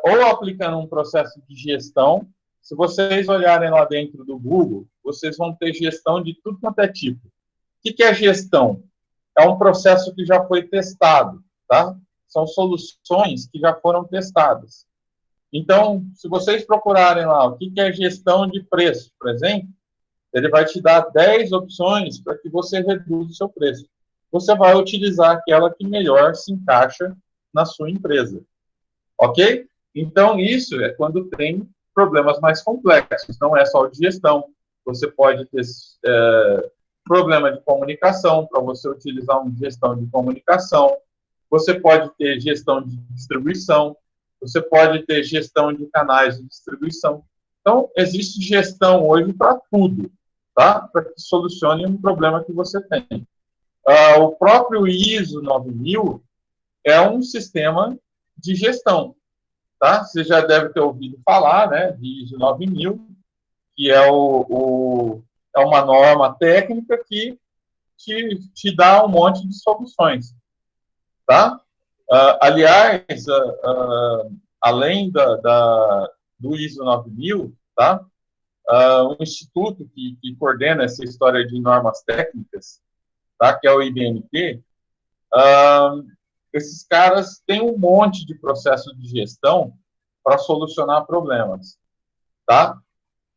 ou aplicando um processo de gestão, se vocês olharem lá dentro do Google, vocês vão ter gestão de tudo quanto é tipo. O que é gestão? É um processo que já foi testado, tá? São soluções que já foram testadas. Então, se vocês procurarem lá o que é gestão de preço, por exemplo, ele vai te dar 10 opções para que você reduza o seu preço. Você vai utilizar aquela que melhor se encaixa na sua empresa. Ok? Então, isso é quando tem problemas mais complexos, não é só de gestão. Você pode ter problema de comunicação, para você utilizar uma gestão de comunicação. Você pode ter gestão de distribuição, você pode ter gestão de canais de distribuição. Então, existe gestão hoje para tudo, tá? Para que solucione um problema que você tem. O próprio ISO 9000 é um sistema de gestão, tá? Você já deve ter ouvido falar, né, de ISO 9000, que é uma norma técnica que te dá um monte de soluções, tá? Aliás, além do ISO 9000, tá? O instituto que coordena essa história de normas técnicas, tá? Que é o IBMT, esses caras têm um monte de processo de gestão para solucionar problemas, tá?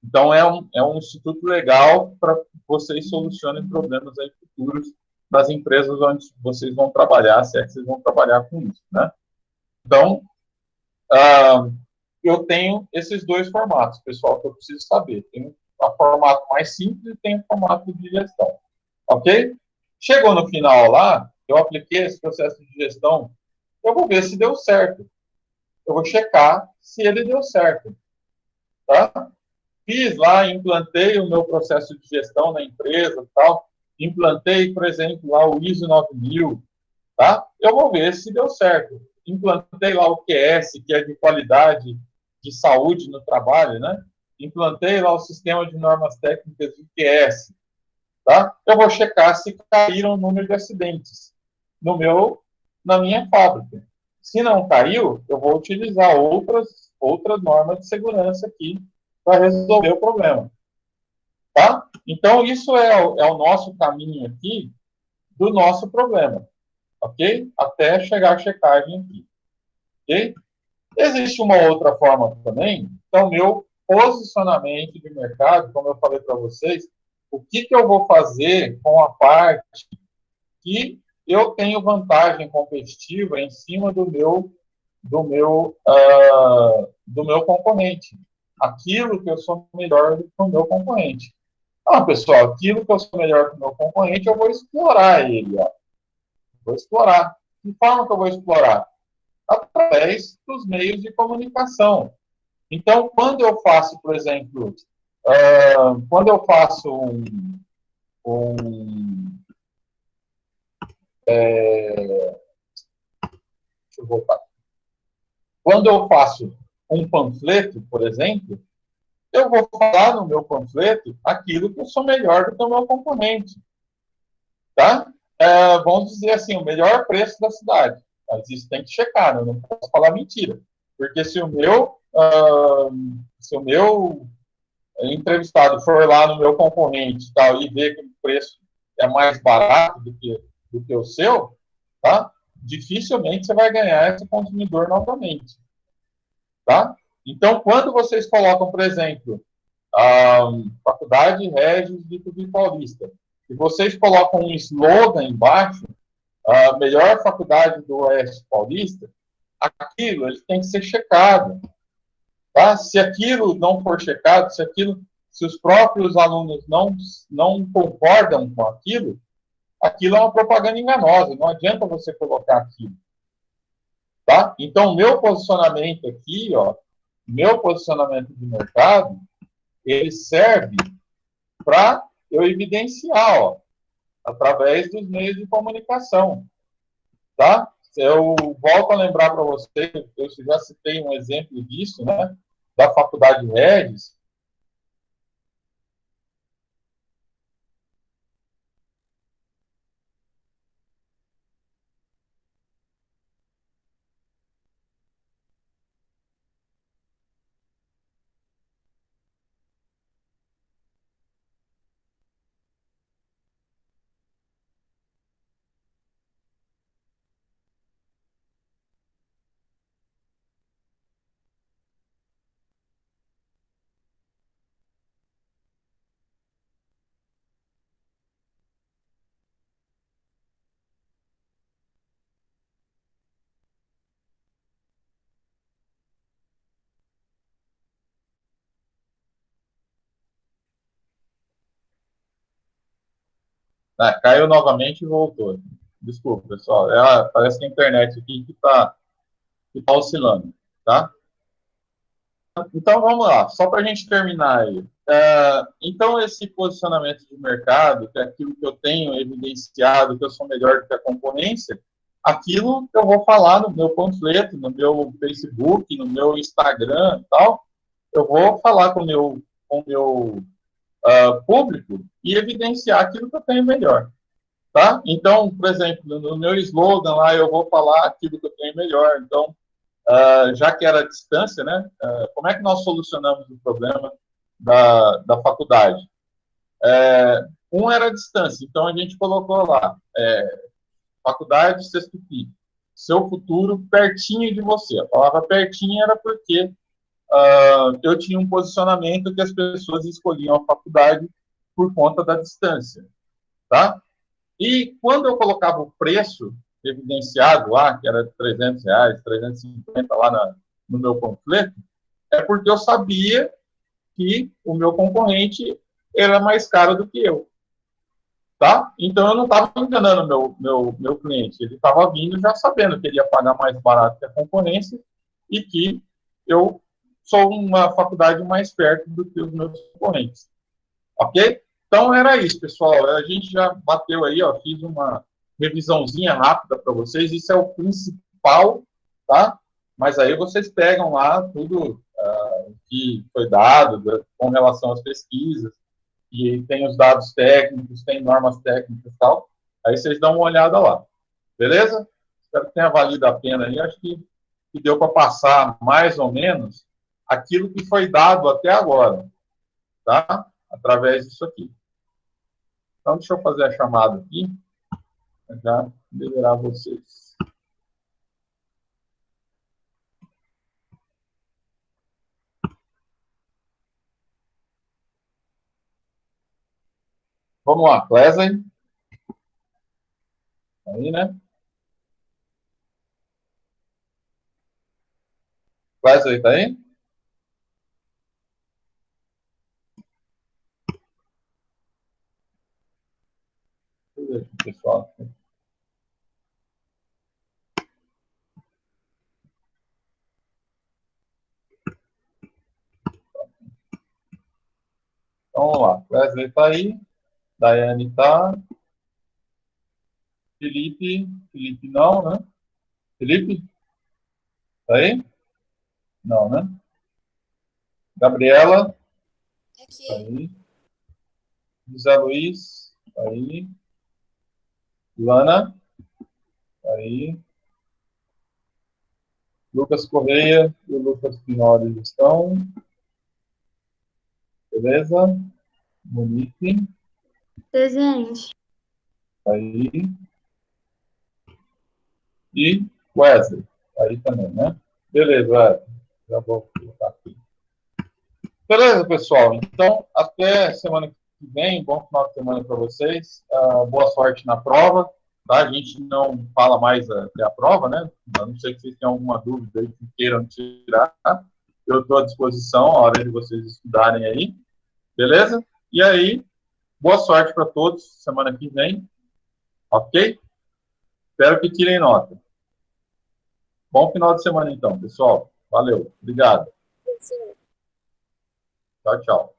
Então, é um instituto legal para que vocês solucionem problemas aí futuros das empresas onde vocês vão trabalhar, se é que vocês vão trabalhar com isso, né? Então, eu tenho esses dois formatos, pessoal, que eu preciso saber. Tem o formato mais simples e tem o formato de gestão, ok? Chegou no final lá, eu apliquei esse processo de gestão, eu vou ver se deu certo. Eu vou checar se ele deu certo, tá? Fiz lá, implantei o meu processo de gestão na empresa, tal. Implantei, por exemplo, lá o ISO 9000, tá? Eu vou ver se deu certo. implantei lá o QS, que é de qualidade de saúde no trabalho, né? Implantei lá o sistema de normas técnicas de QS, tá? Eu vou checar se caíram o número de acidentes na minha fábrica. Se não caiu, eu vou utilizar outras normas de segurança aqui para resolver o problema, tá? Então, isso é o nosso caminho aqui do nosso problema, ok? Até chegar a checagem aqui, ok? Existe uma outra forma também, então, meu posicionamento de mercado, como eu falei para vocês, o que eu vou fazer com a parte que eu tenho vantagem competitiva em cima do meu concorrente. Aquilo que eu sou melhor do que o meu concorrente. Ah, pessoal, aquilo que eu sou melhor que o meu concorrente, eu vou explorar ele. Ó. Vou explorar. De que forma que eu vou explorar? Através dos meios de comunicação. Então, quando eu faço, por exemplo, quando eu faço deixa eu voltar. Quando eu faço um panfleto, por exemplo, eu vou falar no meu panfleto aquilo que eu sou melhor do que o meu concorrente. Tá? Vamos dizer assim, o melhor preço da cidade. Mas isso tem que checar, né? Eu não posso falar mentira. Porque se o meu entrevistado for lá no meu concorrente tal, e ver que o preço é mais barato do que o seu, tá? Dificilmente você vai ganhar esse consumidor novamente. Tá? Então, quando vocês colocam, por exemplo, a Faculdade Regis de Tupi Paulista, e vocês colocam um slogan embaixo, a melhor faculdade do Oeste Paulista, aquilo ele tem que ser checado. Tá? Se aquilo não for checado, se os próprios alunos não concordam com aquilo é uma propaganda enganosa, não adianta você colocar aquilo. Tá? Então, meu posicionamento aqui, meu posicionamento de mercado, ele serve para eu evidenciar, através dos meios de comunicação, tá? Eu volto a lembrar para você, eu já citei um exemplo disso, né? Da Faculdade Regis. Caiu novamente e voltou. Desculpa, pessoal. Parece que a internet aqui que tá oscilando, tá? Então, vamos lá. Só para a gente terminar aí. Então, esse posicionamento de mercado, que é aquilo que eu tenho evidenciado, que eu sou melhor do que a concorrência, aquilo que eu vou falar no meu panfleto, no meu Facebook, no meu Instagram e tal, eu vou falar com o meu público e evidenciar aquilo que eu tenho melhor. Tá? Então, por exemplo, no meu slogan lá, eu vou falar aquilo que eu tenho melhor. Então, já que era a distância, né? Como é que nós solucionamos o problema da faculdade? Um era a distância, então a gente colocou lá, faculdade Sexto Piso, seu futuro pertinho de você. A palavra pertinho era porque eu tinha um posicionamento que as pessoas escolhiam a faculdade por conta da distância, tá? E quando eu colocava o preço evidenciado lá, que era R$ 300, 350 lá no meu panfleto, é porque eu sabia que o meu concorrente era mais caro do que eu. Tá? Então eu não estava enganando meu cliente, ele estava vindo já sabendo que ele ia pagar mais barato que a concorrência e que eu sou uma faculdade mais perto do que os meus concorrentes. Ok? Então era isso, pessoal. A gente já bateu aí, fiz uma revisãozinha rápida para vocês. Isso é o principal tá? Mas aí vocês pegam lá tudo que foi dado com relação às pesquisas, e tem os dados técnicos, tem normas técnicas e tal. Aí vocês dão uma olhada lá. Beleza? Espero que tenha valido a pena aí. Acho que deu para passar mais ou menos aquilo que foi dado até agora, tá? Através disso aqui. Então, deixa eu fazer a chamada aqui, para já liberar vocês. Vamos lá, Clesley. Aí, né? Clesley, tá aí? Deixa eu ver aqui, pessoal. Então, vamos lá. Wesley está aí. Daiane está. Felipe não, né? Felipe? Está aí? Não, né? Gabriela? Está aí. José Luiz? Está aí. Lana? Está aí. Lucas Correia e o Lucas Pinholi estão. Beleza? Monique? Presente. Aí. E Wesley? Aí também, né? Beleza, Wesley. Já vou colocar aqui. Beleza, pessoal. Então, até semana que vem. Bom final de semana para vocês. Boa sorte na prova. Tá? A gente não fala mais até a prova, né? A não ser que vocês tenham alguma dúvida aí que queiram tirar. Eu estou à disposição a hora de vocês estudarem aí. Beleza? E aí, boa sorte para todos semana que vem. Ok? Espero que tirem nota. Bom final de semana, então, pessoal. Valeu. Obrigado. Tchau, tchau.